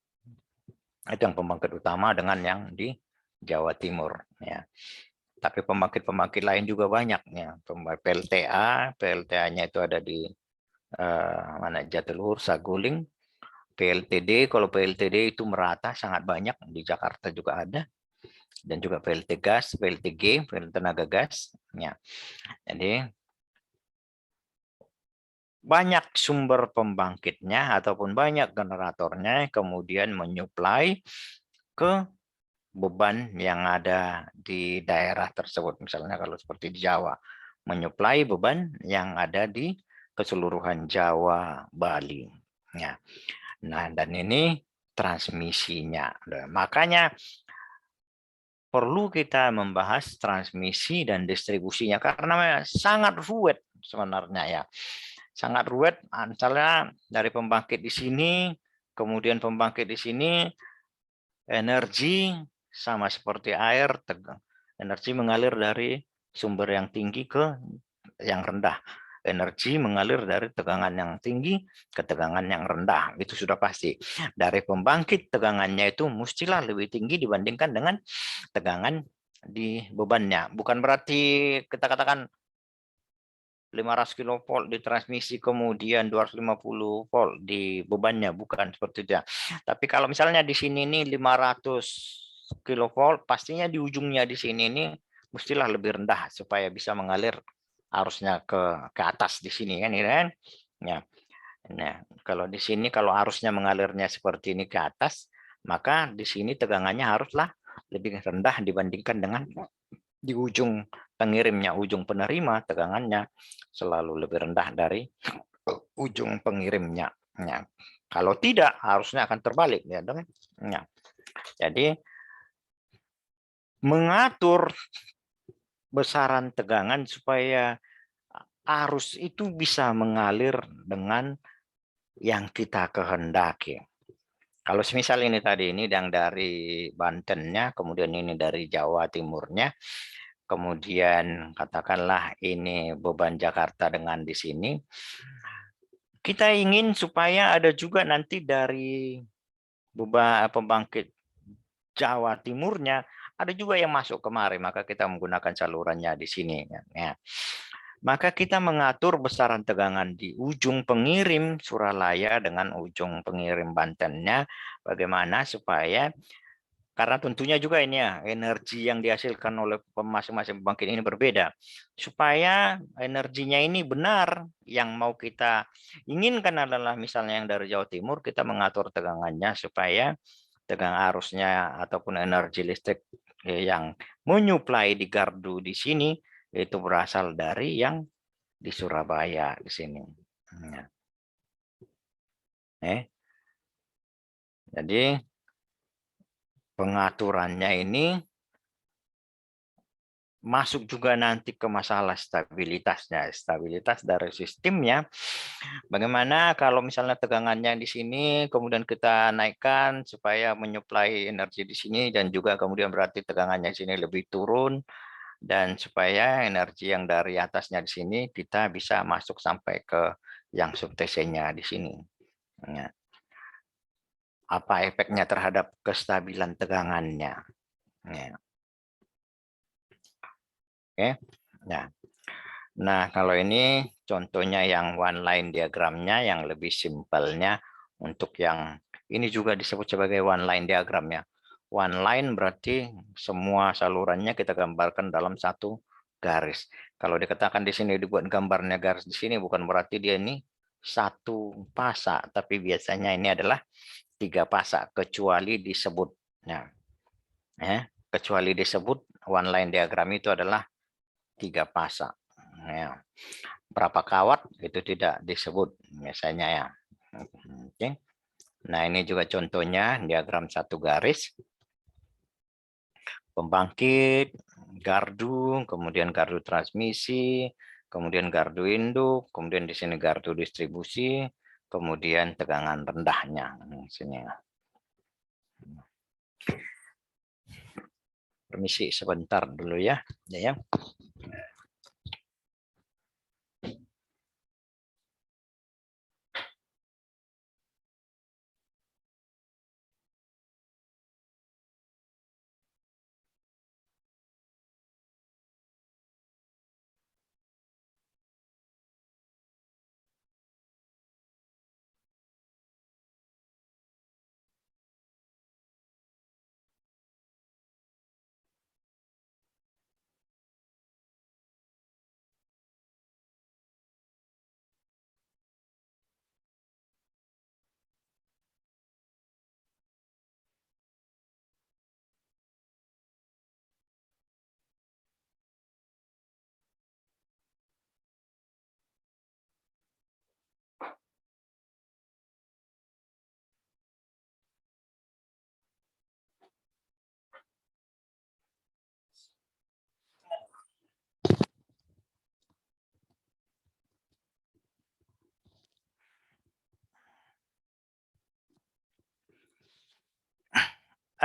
Itu yang pembangkit utama dengan yang di Jawa Timur, ya. Tapi pembangkit lain juga banyak, ya. PLTA-nya itu ada di mana Jatiluhur, Saguling. PLTD, kalau PLTD itu merata sangat banyak, di Jakarta juga ada, dan juga PLT gas, PLTG, PLT tenaga gas. Ya. Jadi banyak sumber pembangkitnya ataupun banyak generatornya, kemudian menyuplai ke beban yang ada di daerah tersebut. Misalnya kalau seperti di Jawa, menyuplai beban yang ada di keseluruhan Jawa, Bali. Ya. Nah, dan ini transmisinya. Makanya perlu kita membahas transmisi dan distribusinya karena sangat ruwet sebenarnya ya. Sangat ruwet, misalnya dari pembangkit di sini, kemudian pembangkit di sini, energi sama seperti air, energi mengalir dari sumber yang tinggi ke yang rendah. Energi mengalir dari tegangan yang tinggi ke tegangan yang rendah. Itu sudah pasti. Dari pembangkit tegangannya itu mestilah lebih tinggi dibandingkan dengan tegangan di bebannya. Bukan berarti kita katakan 500 kilovolt di transmisi kemudian 250 volt di bebannya, bukan seperti itu ya. Tapi kalau misalnya di sini ini 500 kilovolt, pastinya di ujungnya di sini ini mestilah lebih rendah supaya bisa mengalir arusnya ke atas di sini kan, ini kan. Ya. Nah, kalau di sini kalau arusnya mengalirnya seperti ini ke atas, maka di sini tegangannya haruslah lebih rendah dibandingkan dengan di ujung pengirimnya, ujung penerima tegangannya selalu lebih rendah dari ujung pengirimnya. Ya. Kalau tidak harusnya akan terbalik ya dong. Ya. Jadi mengatur besaran tegangan supaya arus itu bisa mengalir dengan yang kita kehendaki. Kalau semisal ini tadi ini yang dari Bantennya, kemudian ini dari Jawa Timurnya, kemudian katakanlah ini beban Jakarta dengan di sini, kita ingin supaya ada juga nanti dari beban pembangkit Jawa Timurnya, ada juga yang masuk kemari, maka kita menggunakan salurannya di sini. Ya. Maka kita mengatur besaran tegangan di ujung pengirim Suralaya dengan ujung pengirim Bantennya, bagaimana supaya, karena tentunya juga ini ya, energi yang dihasilkan oleh masing-masing pembangkit ini berbeda. Supaya energinya ini benar, yang mau kita inginkan adalah misalnya yang dari Jawa Timur, kita mengatur tegangannya supaya tegangan arusnya ataupun energi listrik yang menyuplai di gardu di sini itu berasal dari yang di Surabaya di sini. Jadi pengaturannya ini masuk juga nanti ke masalah stabilitasnya, stabilitas dari sistemnya. Bagaimana kalau misalnya tegangannya di sini, kemudian kita naikkan supaya menyuplai energi di sini, dan juga kemudian berarti tegangannya di sini lebih turun, dan supaya energi yang dari atasnya di sini kita bisa masuk sampai ke yang subTC-nya di sini. Apa efeknya terhadap kestabilan tegangannya? Oke. Nah, kalau ini contohnya yang one line diagramnya, yang lebih simpelnya. Untuk yang ini juga disebut sebagai one line diagramnya. One line berarti semua salurannya kita gambarkan dalam satu garis. Kalau dikatakan di sini dibuat gambarnya garis di sini, bukan berarti dia ini satu pasak, tapi biasanya ini adalah 3 pasak, kecuali disebutnya. Kecuali disebut one line diagram itu adalah 3 pasak. Ya. Berapa kawat itu tidak disebut biasanya ya. Oke. Nah, ini juga contohnya diagram satu garis. Pembangkit, gardu, kemudian gardu transmisi, kemudian gardu induk, kemudian di sini gardu distribusi, kemudian tegangan rendahnya. Sini. Permisi sebentar dulu ya. Ya.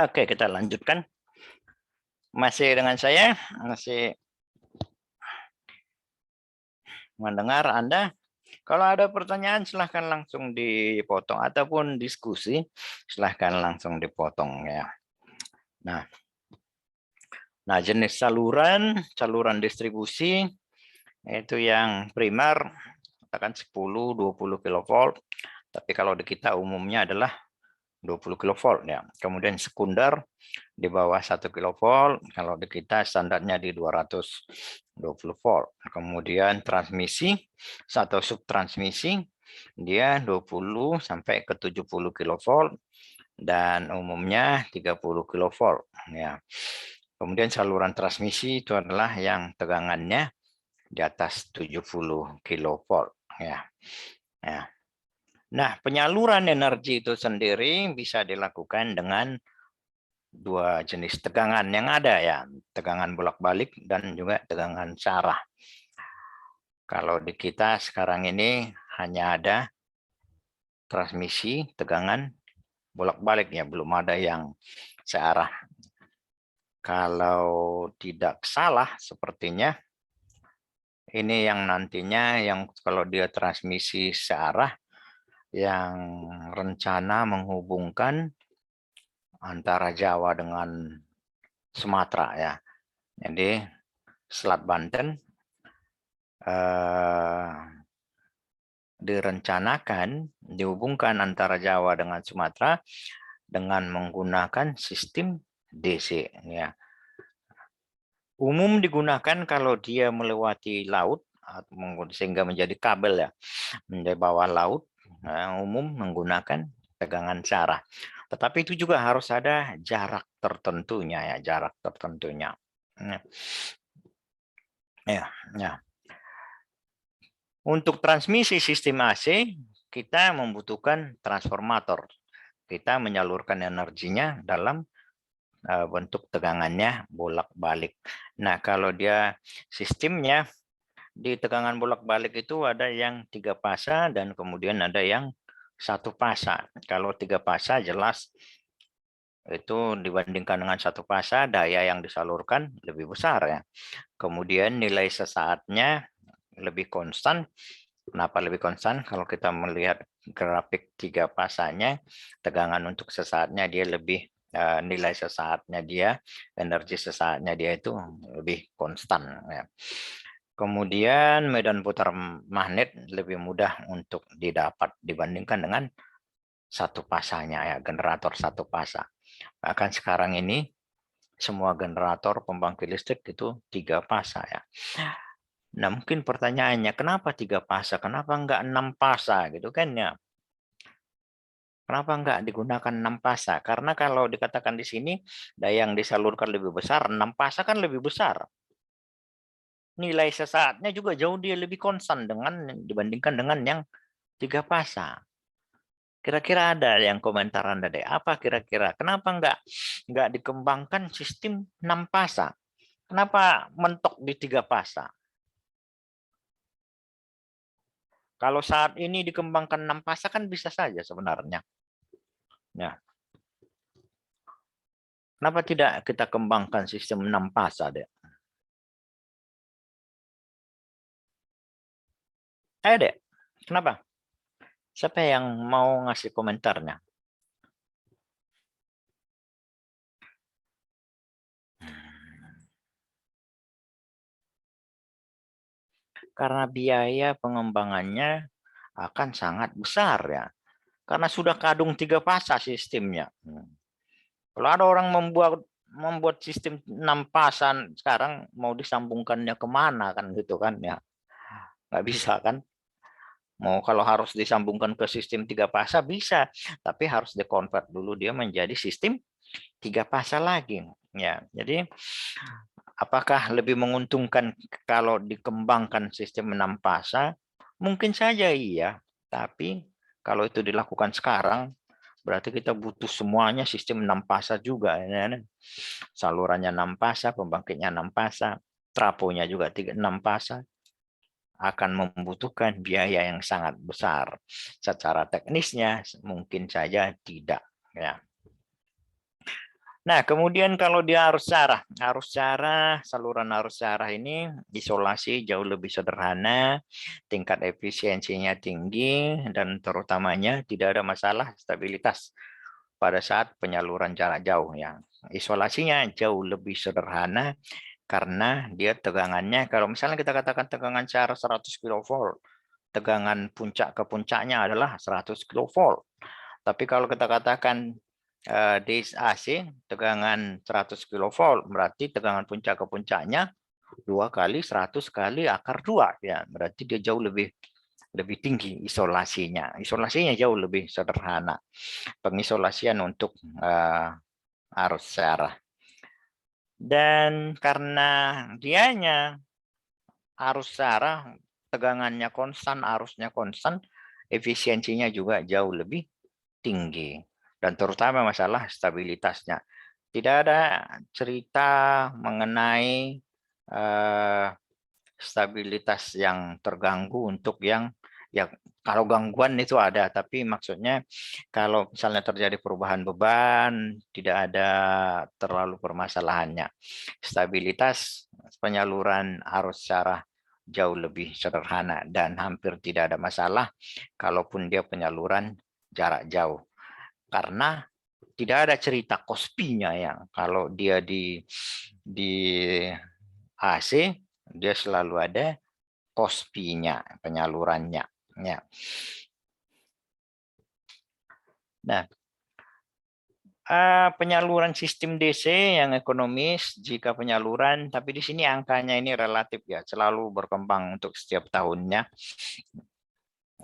Oke, kita lanjutkan. Masih dengan saya? Masih mendengar Anda? Kalau ada pertanyaan silahkan langsung dipotong, ataupun diskusi silahkan langsung dipotong ya. Nah, jenis saluran distribusi itu yang primer katakan 10-20 kV, tapi kalau di kita umumnya adalah 20 kV ya. Kemudian sekunder di bawah 1 kV, kalau di kita standarnya di 220 volt. Kemudian transmisi atau subtransmisi dia 20 sampai ke 70 kV dan umumnya 30 kV ya. Kemudian saluran transmisi itu adalah yang tegangannya di atas 70 kV ya. Ya. Nah, penyaluran energi itu sendiri bisa dilakukan dengan dua jenis tegangan yang ada ya, tegangan bolak-balik dan juga tegangan searah. Kalau di kita sekarang ini hanya ada transmisi tegangan bolak-balik ya, belum ada yang searah. Kalau tidak salah sepertinya ini yang nantinya yang kalau dia transmisi searah yang rencana menghubungkan antara Jawa dengan Sumatera ya. Jadi Selat Banten direncanakan dihubungkan antara Jawa dengan Sumatera dengan menggunakan sistem DC ya. Umum digunakan kalau dia melewati laut sehingga menjadi kabel ya, menjadi bawah laut, umum menggunakan tegangan searah. Tetapi itu juga harus ada jarak tertentunya ya, jarak tertentunya. Ya. Untuk transmisi sistem AC, kita membutuhkan transformator. Kita menyalurkan energinya dalam bentuk tegangannya bolak-balik. Nah, kalau dia sistemnya di tegangan bolak-balik itu ada yang 3 fasa dan kemudian ada yang 1 fasa. Kalau 3 fasa jelas itu dibandingkan dengan 1 fasa daya yang disalurkan lebih besar ya. Kemudian nilai sesaatnya lebih konstan. Kenapa lebih konstan? Kalau kita melihat grafik 3 fasanya, tegangan untuk sesaatnya dia lebih nilai sesaatnya dia, energi sesaatnya dia itu lebih konstan ya. Kemudian medan putar magnet lebih mudah untuk didapat dibandingkan dengan 1 fasanya ya, generator 1 fasa. Bahkan sekarang ini semua generator pembangkit listrik itu 3 fasa ya. Nah, mungkin pertanyaannya kenapa 3 fasa? Kenapa enggak 6 fasa gitu kan ya? Kenapa enggak digunakan 6 fasa? Karena kalau dikatakan di sini daya yang disalurkan lebih besar, 6 fasa kan lebih besar. Nilai sesaatnya juga jauh dia lebih konstan dibandingkan dengan yang 3 fasa. Kira-kira ada yang komentar Anda deh. Apa kira-kira? Kenapa enggak dikembangkan sistem 6 fasa? Kenapa mentok di 3 fasa? Kalau saat ini dikembangkan 6 fasa kan bisa saja sebenarnya. Ya. Kenapa tidak kita kembangkan sistem 6 fasa deh? Ayo deh. Kenapa? Siapa yang mau ngasih komentarnya? Karena biaya pengembangannya akan sangat besar ya. Karena sudah kadung 3 fasa sistemnya. Kalau ada orang membuat sistem 6 fasa sekarang mau disambungkannya kemana kan gitu kan ya. Nggak bisa kan. Mau kalau harus disambungkan ke sistem 3 fasa bisa, tapi harus dikonvert dulu dia menjadi sistem 3 fasa lagi. Ya, jadi apakah lebih menguntungkan kalau dikembangkan sistem 6 fasa? Mungkin saja iya, tapi kalau itu dilakukan sekarang berarti kita butuh semuanya sistem 6 fasa juga ya. Salurannya 6 fasa, pembangkitnya 6 fasa, trafonya juga 6 fasa. Akan membutuhkan biaya yang sangat besar. Secara teknisnya mungkin saja tidak. Ya. Nah, kemudian kalau dia arus searah, saluran arus searah ini isolasi jauh lebih sederhana, tingkat efisiensinya tinggi, dan terutamanya tidak ada masalah stabilitas pada saat penyaluran jarak jauh. Ya. Isolasinya jauh lebih sederhana, karena dia tegangannya, kalau misalnya kita katakan tegangan searah 100 kV, tegangan puncak ke puncaknya adalah 100 kV. Tapi kalau kita katakan DC tegangan 100 kV, berarti tegangan puncak ke puncaknya 2 kali 100 kali akar 2. Ya, berarti dia jauh lebih tinggi isolasinya. Isolasinya jauh lebih sederhana. Pengisolasian untuk arus searah. Dan karena dianya arus searah, tegangannya konstan, arusnya konstan, efisiensinya juga jauh lebih tinggi. Dan terutama masalah stabilitasnya. Tidak ada cerita mengenai stabilitas yang terganggu untuk yang ya, kalau gangguan itu ada, tapi maksudnya kalau misalnya terjadi perubahan beban tidak ada terlalu permasalahannya. Stabilitas penyaluran arus secara jauh lebih sederhana dan hampir tidak ada masalah kalaupun dia penyaluran jarak jauh, karena tidak ada cerita kospinya yang kalau dia di AC dia selalu ada kospinya penyalurannya ya. Nah, penyaluran sistem DC yang ekonomis jika penyaluran, tapi di sini angkanya ini relatif ya, selalu berkembang untuk setiap tahunnya.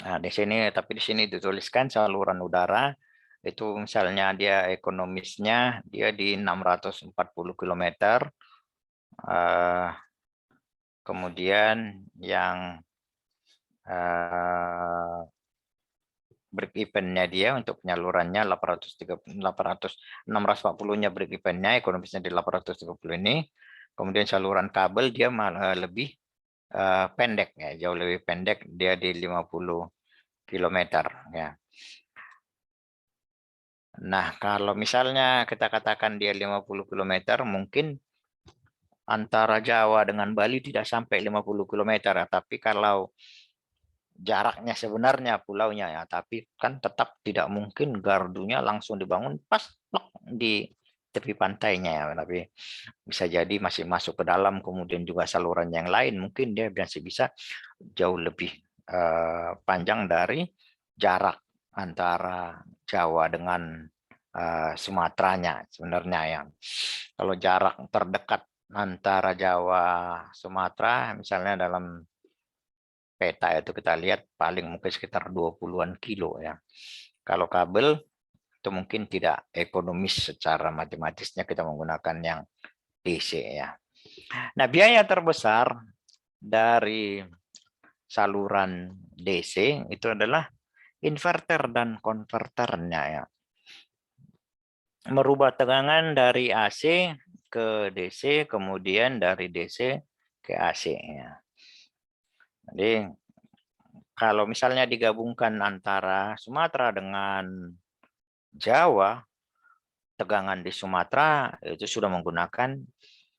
Nah, di sini tapi di sini dituliskan saluran udara itu misalnya dia ekonomisnya dia di 640 km. Kemudian yang break even-nya dia untuk penyalurannya 640-nya break even-nya, ekonomisnya di 830 ini. Kemudian saluran kabel dia malah lebih pendek ya, jauh lebih pendek, dia di 50 km ya. Nah, kalau misalnya kita katakan dia 50 km, mungkin antara Jawa dengan Bali tidak sampai 50 km, tapi kalau jaraknya sebenarnya pulaunya ya, tapi kan tetap tidak mungkin gardunya langsung dibangun pas di tepi pantainya ya, tapi bisa jadi masih masuk ke dalam, kemudian juga saluran yang lain mungkin dia masih bisa jauh lebih panjang dari jarak antara Jawa dengan Sumateranya sebenarnya ya. Kalau jarak terdekat antara Jawa Sumatera misalnya dalam peta itu kita lihat paling mungkin sekitar 20-an kilo ya. Kalau kabel itu mungkin tidak ekonomis secara matematisnya kita menggunakan yang DC ya. Nah, biaya terbesar dari saluran DC itu adalah inverter dan konverternya ya. Merubah tegangan dari AC ke DC, kemudian dari DC ke AC ya. Jadi kalau misalnya digabungkan antara Sumatera dengan Jawa, tegangan di Sumatera itu sudah menggunakan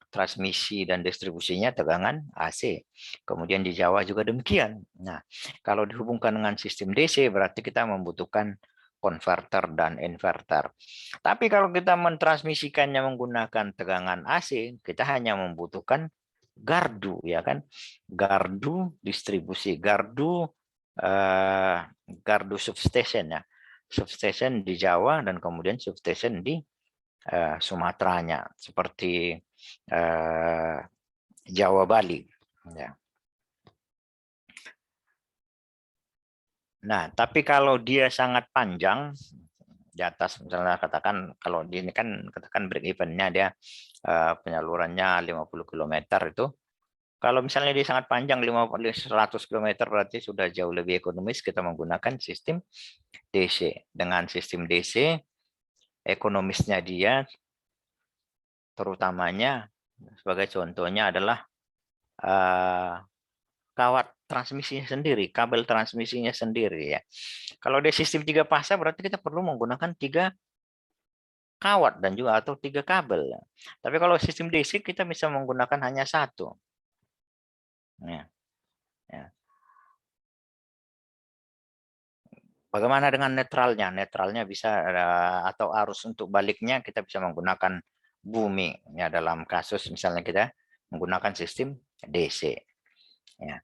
transmisi dan distribusinya tegangan AC. Kemudian di Jawa juga demikian. Nah, kalau dihubungkan dengan sistem DC berarti kita membutuhkan konverter dan inverter. Tapi kalau kita mentransmisikannya menggunakan tegangan AC, kita hanya membutuhkan gardu ya kan. Gardu distribusi, gardu substation ya. Substation di Jawa dan kemudian substation di Sumateranya seperti Jawa Bali ya. Nah, tapi kalau dia sangat panjang di atas misalnya katakan kalau di ini kan katakan break even-nya dia penyalurannya 50 km itu. Kalau misalnya dia sangat panjang 100 km berarti sudah jauh lebih ekonomis kita menggunakan sistem DC. Dengan sistem DC ekonomisnya dia terutamanya sebagai contohnya adalah kawat transmisinya sendiri, kabel transmisinya sendiri ya. Kalau di sistem 3 fase berarti kita perlu menggunakan 3 kawat dan juga atau 3 kabel. Tapi kalau sistem DC kita bisa menggunakan hanya 1. Ya. Ya. Bagaimana dengan netralnya? Netralnya bisa atau arus untuk baliknya kita bisa menggunakan bumi ya dalam kasus misalnya kita menggunakan sistem DC. Ya.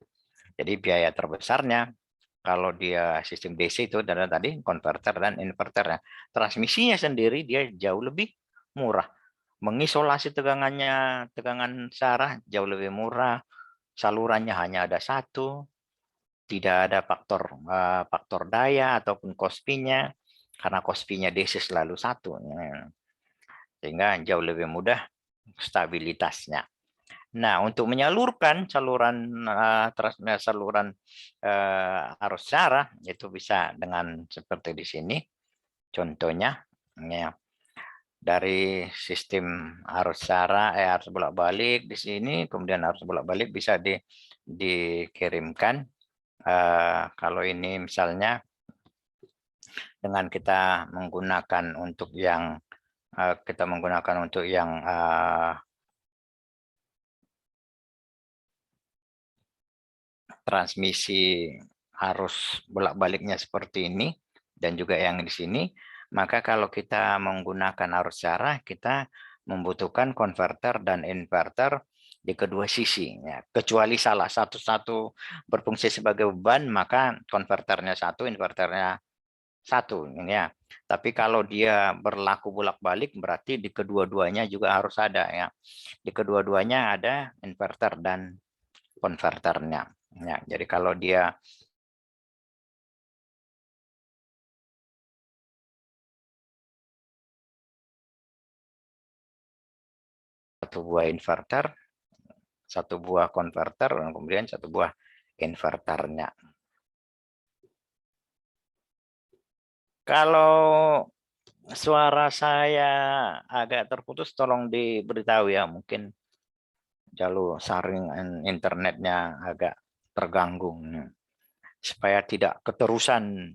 Jadi biaya terbesarnya kalau dia sistem DC itu adalah tadi konverter dan inverter. Transmisinya sendiri dia jauh lebih murah. Mengisolasi tegangannya, tegangan syarah jauh lebih murah. Salurannya hanya ada 1. Tidak ada faktor daya ataupun kospinya karena kospinya DC selalu 1. Sehingga jauh lebih mudah stabilitasnya. Nah, untuk menyalurkan saluran arus syarah itu bisa dengan seperti di sini contohnya ya. dari sistem arus sara, arus bolak-balik di sini, kemudian arus bolak-balik bisa dikirimkan. Kalau ini misalnya dengan kita menggunakan untuk yang transmisi arus bolak-baliknya seperti ini dan juga yang di sini, maka kalau kita menggunakan arus sara, kita membutuhkan konverter dan inverter di kedua sisi. Ya. Kecuali salah satu berfungsi sebagai beban, maka konverternya satu, inverternya satu. Ya. Tapi kalau dia berlaku bolak-balik, berarti di kedua-duanya juga harus ada. Ya. Di kedua-duanya ada inverter dan konverternya. Ya, jadi kalau dia satu buah inverter, satu buah konverter, dan kemudian satu buah inverternya. Kalau suara saya agak terputus, tolong diberitahu ya, mungkin jalur saringan internetnya agak terganggu, supaya tidak keterusan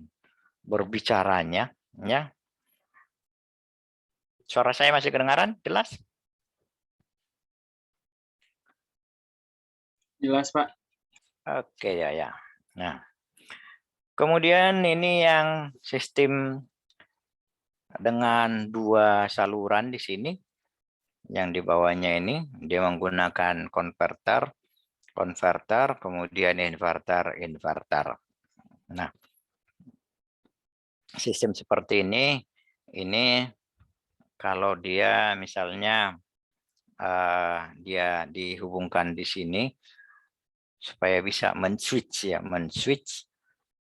berbicaranya. Ya, suara saya masih kedengaran jelas?
Jelas, Pak.
Oke ya. Nah, kemudian ini yang sistem dengan dua saluran di sini. Yang di bawahnya ini dia menggunakan konverter, kemudian inverter. Nah, sistem seperti ini kalau dia misalnya dia dihubungkan di sini supaya bisa men-switch.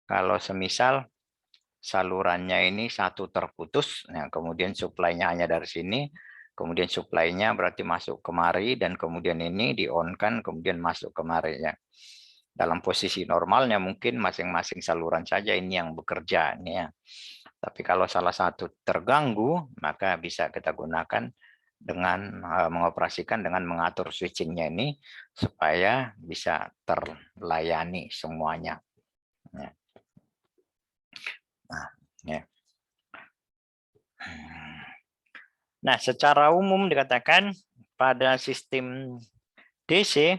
Kalau semisal salurannya ini satu terputus, nah kemudian suplainya hanya dari sini, kemudian suplainya berarti masuk kemari, dan kemudian ini di-on-kan, kemudian masuk kemari ya. Dalam posisi normalnya mungkin masing-masing saluran saja ini yang bekerja nih ya. Tapi kalau salah satu terganggu, maka bisa kita gunakan dengan mengoperasikan dengan mengatur switchingnya ini supaya bisa terlayani semuanya. Ya. Nah, ya. Nah, secara umum dikatakan pada sistem DC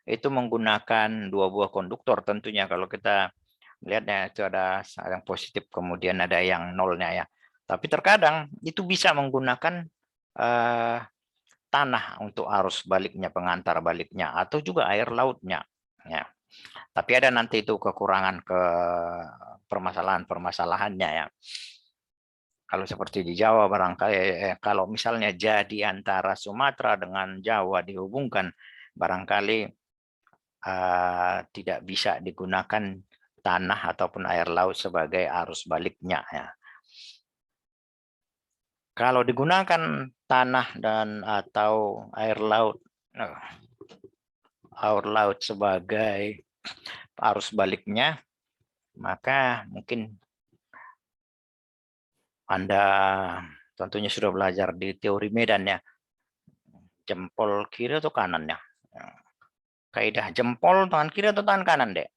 itu menggunakan dua buah konduktor tentunya. Kalau kita lihatnya itu ada yang positif, kemudian ada yang nolnya ya. Tapi terkadang itu bisa menggunakan tanah untuk arus baliknya, pengantar baliknya, atau juga air lautnya. Ya. Tapi ada nanti itu kekurangan ke permasalahannya ya. Kalau seperti di Jawa barangkali kalau misalnya jadi antara Sumatera dengan Jawa dihubungkan, barangkali tidak bisa digunakan tanah ataupun air laut sebagai arus baliknya ya. Kalau digunakan tanah dan atau air laut sebagai arus baliknya, maka mungkin Anda tentunya sudah belajar di teori medan ya. Jempol kiri atau kanan ya? Kaidah jempol tangan kiri atau tangan kanan, Dek?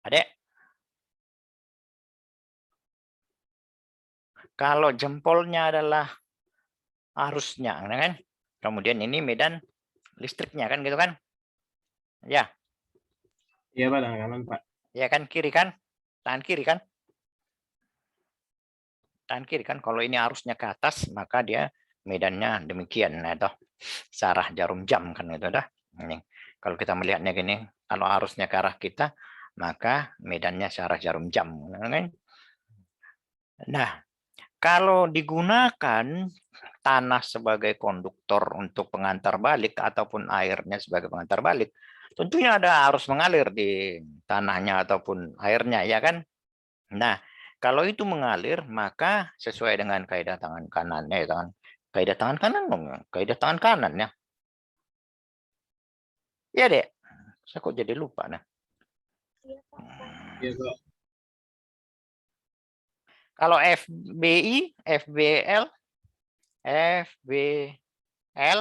Adek? Kalau jempolnya adalah arusnya, kan? Kemudian ini medan listriknya, kan gitu kan? Ya.
Iya, Pak, tangan kanan, Pak.
Ya kan, kiri kan? Tangan kiri kan? Tangan kiri kan? Kalau ini arusnya ke atas, maka dia medannya demikian, atau searah jarum jam kan itu dah. Ini. Kalau kita melihatnya gini, kalau arusnya ke arah kita, maka medannya searah jarum jam. Kan? Nah, kalau digunakan tanah sebagai konduktor untuk pengantar balik ataupun airnya sebagai pengantar balik, tentunya ada arus mengalir di tanahnya ataupun airnya, ya kan? Nah, kalau itu mengalir, maka sesuai dengan kaidah tangan kanan, kaidah tangan kanan, kaidah tangan kanan ya. Ya, Dek. Saya kok jadi lupa nah.
Iya, Pak.
Kalau FBI, FBL, FBL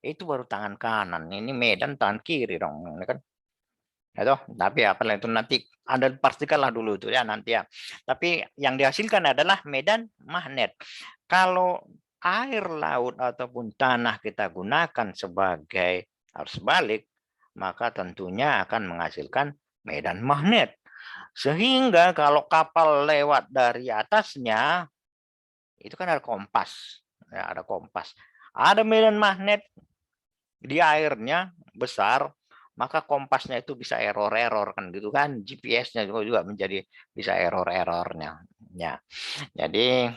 itu baru tangan kanan. Ini Medan tangan kiri dong, ini kan. Itu, tapi apalah itu nanti Anda pastikanlah dulu itu ya nanti ya. Tapi yang dihasilkan adalah medan magnet. Kalau air laut ataupun tanah kita gunakan sebagai arus balik, maka tentunya akan menghasilkan medan magnet. Sehingga kalau kapal lewat dari atasnya, itu kan ada kompas. Ya, ada kompas. Ada medan magnet di airnya besar, maka kompasnya itu bisa error kan gitu kan, GPS-nya juga menjadi bisa error-errornya. Ya. Jadi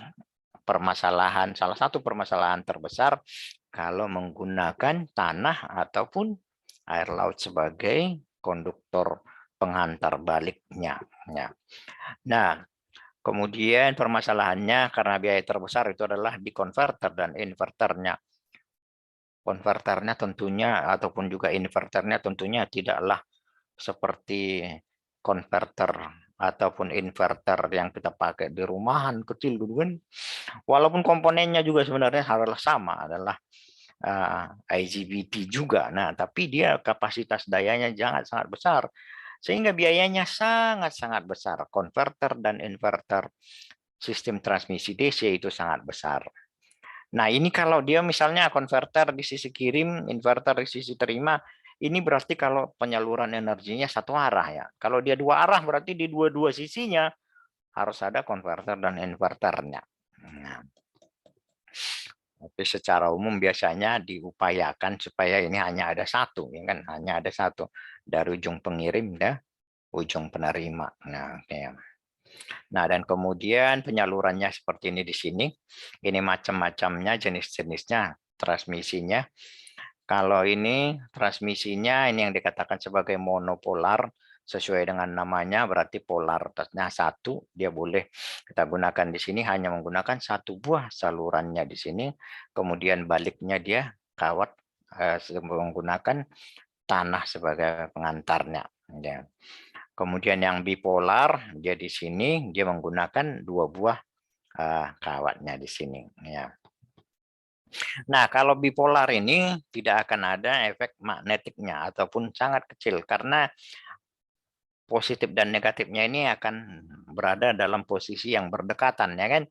salah satu permasalahan terbesar kalau menggunakan tanah ataupun air laut sebagai konduktor penghantar baliknya. Ya. Nah, kemudian permasalahannya karena biaya terbesar itu adalah di konverter dan inverternya. Konverternya tentunya ataupun juga inverternya tentunya tidaklah seperti konverter ataupun inverter yang kita pakai di rumahan kecil dulu kan. Walaupun komponennya juga sebenarnya adalah sama, adalah IGBT juga. Nah, tapi dia kapasitas dayanya sangat besar sehingga biayanya sangat besar. Konverter dan inverter sistem transmisi DC itu sangat besar. Nah, ini kalau dia misalnya konverter di sisi kirim, inverter di sisi terima, ini berarti kalau penyaluran energinya satu arah ya. Kalau dia dua arah berarti di dua-dua sisinya harus ada konverter dan inverternya. Nah, tapi secara umum biasanya diupayakan supaya ini hanya ada satu, ya kan? Hanya ada satu dari ujung pengirim dan ujung penerima. Nah, kayak Nah, dan kemudian penyalurannya seperti ini di sini. Ini macam-macamnya, jenis-jenisnya, transmisinya. Kalau ini transmisinya, ini yang dikatakan sebagai monopolar, sesuai dengan namanya, berarti polaritasnya satu. Dia boleh kita gunakan di sini, hanya menggunakan satu buah salurannya di sini. Kemudian baliknya dia kawat menggunakan tanah sebagai pengantarnya. Ya. Kemudian yang bipolar, dia di sini dia menggunakan dua buah kawatnya di sini. Ya. Nah, kalau bipolar ini tidak akan ada efek magnetiknya ataupun sangat kecil karena positif dan negatifnya ini akan berada dalam posisi yang berdekatan, ya kan?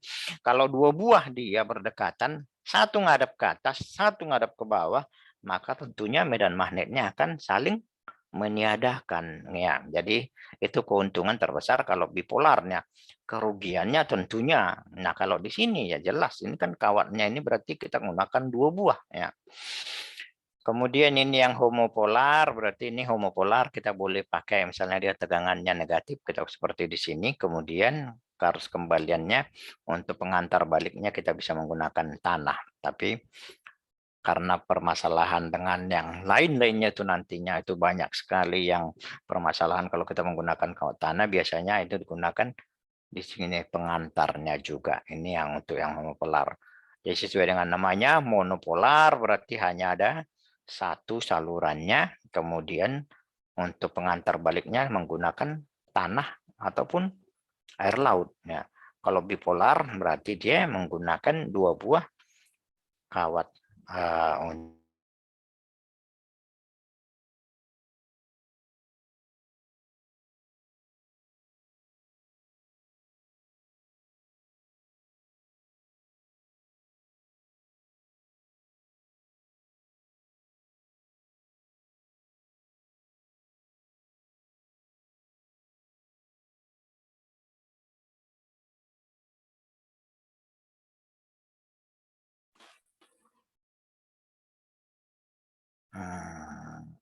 Kalau dua buah dia berdekatan, satu ngadap ke atas, satu ngadap ke bawah, maka tentunya medan magnetnya akan saling meniadakan ya. Jadi itu keuntungan terbesar kalau bipolarnya. Kerugiannya tentunya. Nah, kalau di sini ya jelas ini kan kawatnya ini berarti kita menggunakan dua buah ya. Kemudian ini yang homopolar, berarti ini homopolar kita boleh pakai misalnya dia tegangannya negatif kita seperti di sini. Kemudian arus kembaliannya untuk pengantar baliknya kita bisa menggunakan tanah. Tapi karena permasalahan dengan yang lain-lainnya itu nantinya itu banyak sekali yang permasalahan kalau kita menggunakan kawat tanah biasanya itu digunakan di sini pengantarnya juga. Ini yang untuk yang homopolar. Jadi sesuai dengan namanya monopolar berarti hanya ada satu salurannya. Kemudian untuk pengantar baliknya menggunakan tanah ataupun air laut. Ya. Kalau bipolar berarti dia menggunakan dua buah kawat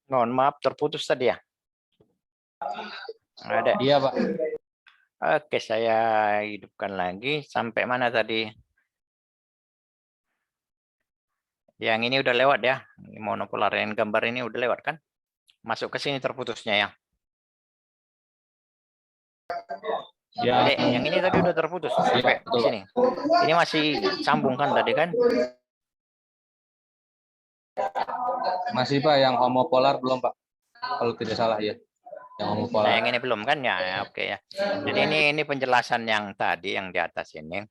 mohon maaf terputus tadi ya. Ada.
Iya, Pak.
Oke, saya hidupkan lagi. Sampai mana tadi? Yang ini udah lewat ya. Monopolar yang gambar ini udah lewat kan? Masuk ke sini terputusnya ya.
Ya.
Jadi yang ini tadi udah terputus sampai di sini. Ini masih sambung kan tadi kan?
Masih, Pak, yang homopolar belum, Pak. Kalau tidak salah ya. Yang
Nah,
pola.
yang ini belum kan ya, ya oke ya. Jadi ini penjelasan yang tadi yang di atas ini.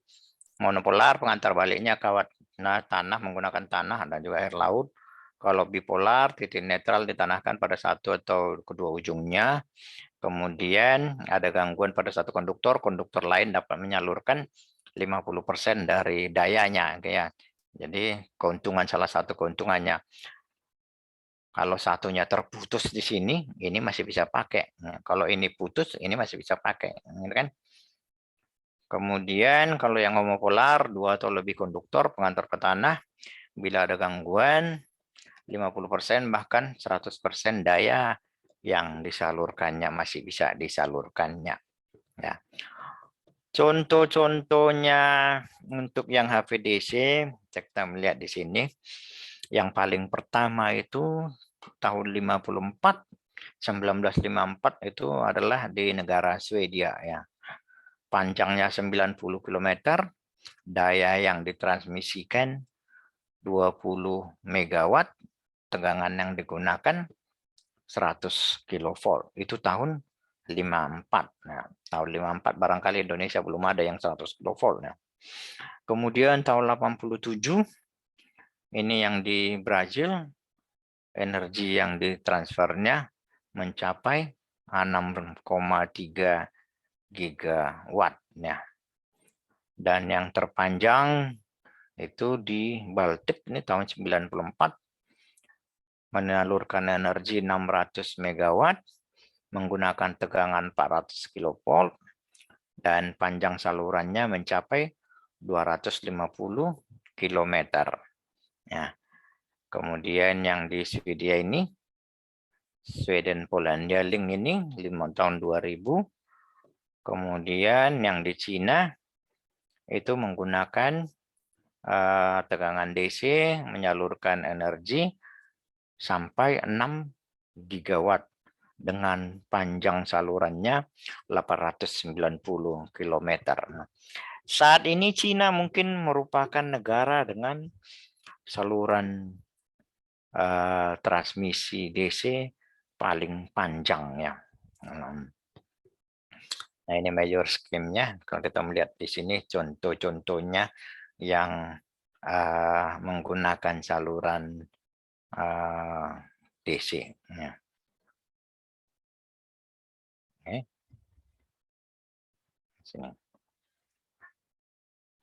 Monopolar pengantar baliknya kawat tanah menggunakan tanah dan juga air laut. Kalau bipolar titik netral ditanahkan pada satu atau kedua ujungnya. Kemudian ada gangguan pada satu konduktor, konduktor lain dapat menyalurkan 50% dari dayanya ya. Jadi keuntungan salah satu keuntungannya kalau satunya terputus di sini, ini masih bisa pakai. Nah, kalau ini putus, ini masih bisa pakai, kan? Kemudian kalau yang homopolar, 2 atau lebih konduktor pengantar ke tanah, bila ada gangguan, 50% bahkan 100% daya yang disalurkannya masih bisa disalurkannya. Ya. Contoh-contohnya untuk yang HVDC, kita melihat di sini. Yang paling pertama itu tahun 1954 itu adalah di negara Swedia ya. Panjangnya 90 km, daya yang ditransmisikan 20 megawatt, tegangan yang digunakan 100 kilovolt. Itu tahun 54. Nah, tahun 54 barangkali Indonesia belum ada yang 100 kilovolt. Nah. Kemudian tahun 87 ini yang di Brazil, energi yang ditransfernya mencapai 6,3 gigawatt. Ya. Dan yang terpanjang itu di Baltik ini tahun 94 menyalurkan energi 600 megawatt menggunakan tegangan 400 kilovolt dan panjang salurannya mencapai 250 kilometer. Ya. Kemudian yang di Swedia ini, Sweden Polandia Link ini 5 tahun 2000. Kemudian yang di Cina itu menggunakan tegangan DC menyalurkan energi sampai 6 gigawatt dengan panjang salurannya 890 km. Saat ini Cina mungkin merupakan negara dengan saluran transmisi DC paling panjang ya. Nah ini major scheme-nya. Kalau kita melihat di sini contoh-contohnya yang menggunakan saluran DC. Ya. Oke. Sini.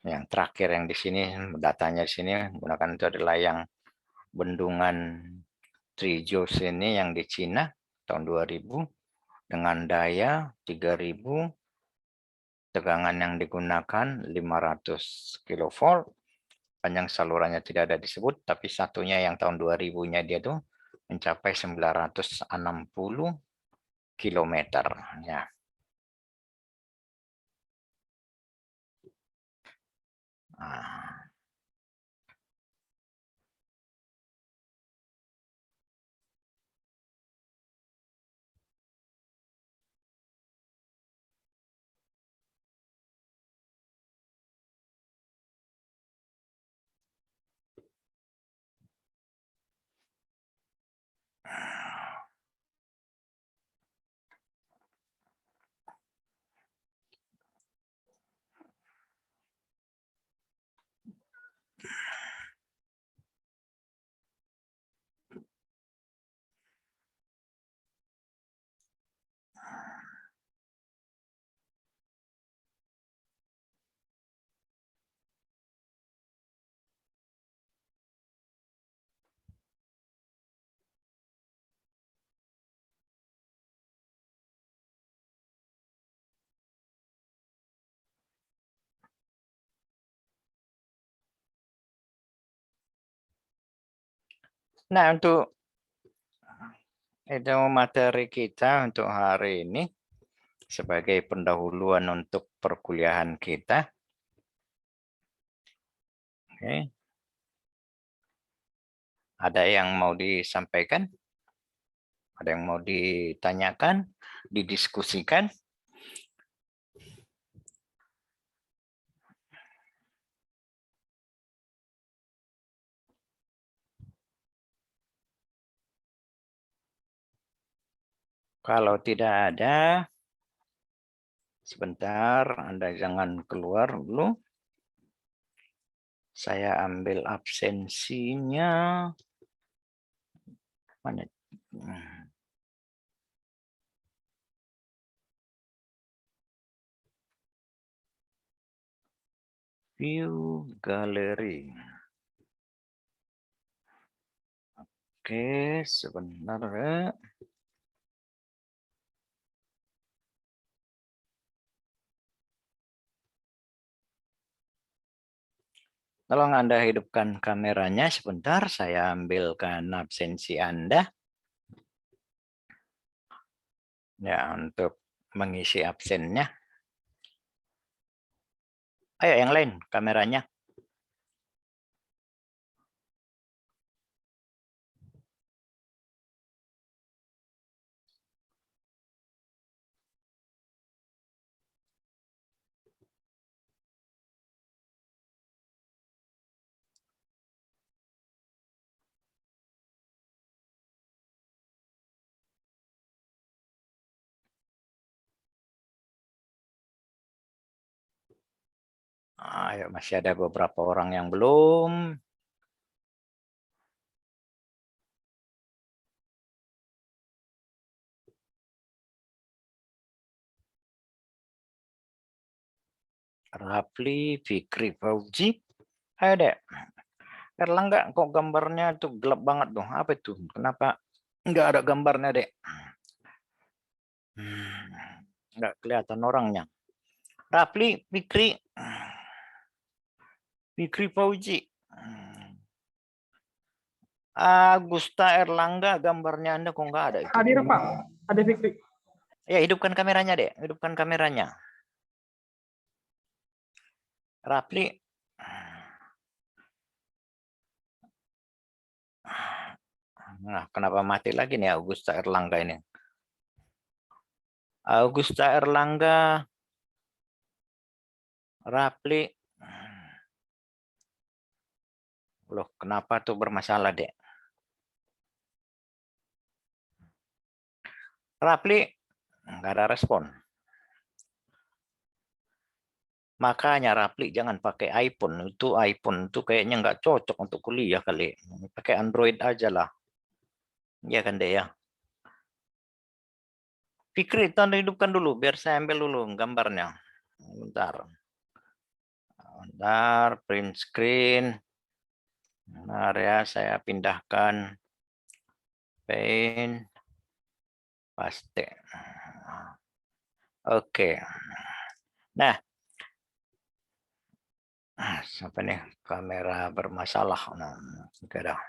Yang terakhir yang di sini datanya di sini menggunakan itu adalah yang bendungan Trijos ini yang di Cina tahun 2000 dengan daya 3000, tegangan yang digunakan 500 kilovolt, panjang salurannya tidak ada disebut, tapi satunya yang tahun 2000-nya dia tuh mencapai 960 kilometer. Ya. Nah. Nah, untuk itu materi kita untuk hari ini sebagai pendahuluan untuk perkuliahan kita. Oke. Ada yang mau disampaikan? Ada yang mau ditanyakan, didiskusikan? Kalau tidak ada, sebentar, Anda jangan keluar dulu. Saya ambil absensinya. Mana? View galeri. Oke, sebentar ya. Tolong Anda hidupkan kameranya sebentar, saya ambilkan absensi Anda. Ya, untuk mengisi absennya. Ayo yang lain, kameranya. Ayo, masih ada beberapa orang yang belum. Rafli, Fikri, Fauzi. Ayo deh. Erlangga, kok gambarnya tuh gelap banget dong. Apa itu? Kenapa nggak ada gambarnya, dek? Nggak kelihatan orangnya. Rafli, Fikri, Fikri Fauzi. Agusta Erlangga, gambarnya Anda kok nggak ada itu?
Hadir Pak, ada Fikri.
Ya, hidupkan kameranya, dek. Hidupkan kameranya. Rafli. Nah, kenapa mati lagi nih Augusta Erlangga ini? Augusta Erlangga, Rafli. Loh, kenapa tuh bermasalah, dek? Rafli, nggak ada respon. Makanya Rafli jangan pakai iPhone. Itu iPhone itu kayaknya nggak cocok untuk kuliah kali. Pakai Android aja lah. Iya kan, dek ya? Fikri, tanda hidupkan dulu. Biar saya ambil dulu gambarnya. Bentar. Bentar, print screen. Bentar ya, saya pindahkan. Paint. Paste. Oke. Nah, apa nih? Kamera bermasalah. Nah, oke dah.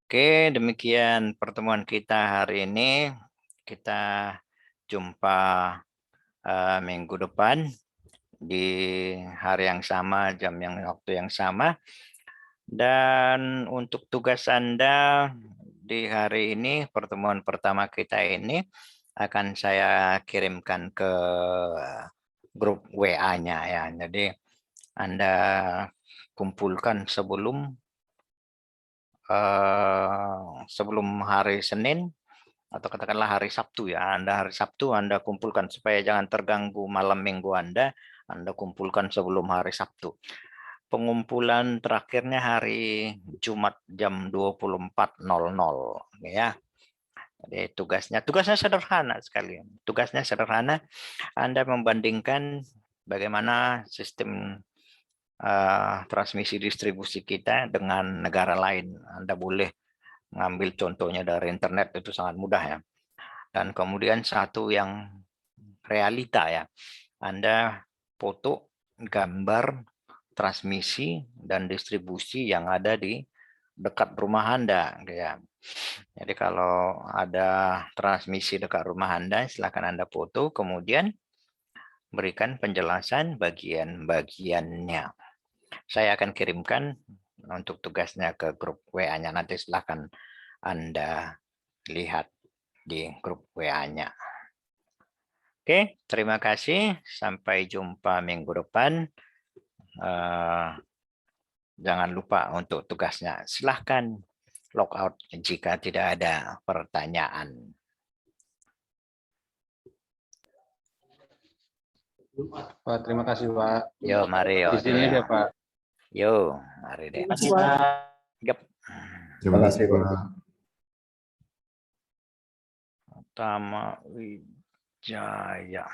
Oke, demikian pertemuan kita hari ini. Kita jumpa minggu depan di hari yang sama, waktu yang sama. Dan untuk tugas Anda di hari ini, pertemuan pertama kita ini akan saya kirimkan ke grup WA-nya ya. Jadi Anda kumpulkan sebelum hari Senin atau katakanlah hari Sabtu ya. Hari Sabtu Anda kumpulkan supaya jangan terganggu malam minggu Anda kumpulkan sebelum hari Sabtu. Pengumpulan terakhirnya hari Jumat jam 24.00 ya. Jadi tugasnya sederhana sekali. Tugasnya sederhana, Anda membandingkan bagaimana sistem transmisi distribusi kita dengan negara lain. Anda boleh ngambil contohnya dari internet, itu sangat mudah ya. Dan kemudian satu yang realita ya. Anda foto, gambar, transmisi dan distribusi yang ada di dekat rumah Anda ya. Jadi kalau ada transmisi dekat rumah Anda, silakan Anda foto, kemudian berikan penjelasan bagian-bagiannya. Saya akan kirimkan untuk tugasnya ke grup WA-nya. Nanti silakan Anda lihat di grup WA-nya. Oke, terima kasih. Sampai jumpa minggu depan. Jangan lupa untuk tugasnya. Silahkan logout jika tidak ada pertanyaan.
Pak, terima kasih Pak.
Yo, mari yo.
Di sini aja Pak.
Yo, mari deh.
Terima kasih Pak.
Yep.
Terima kasih, Pak.
Tama Wijaya.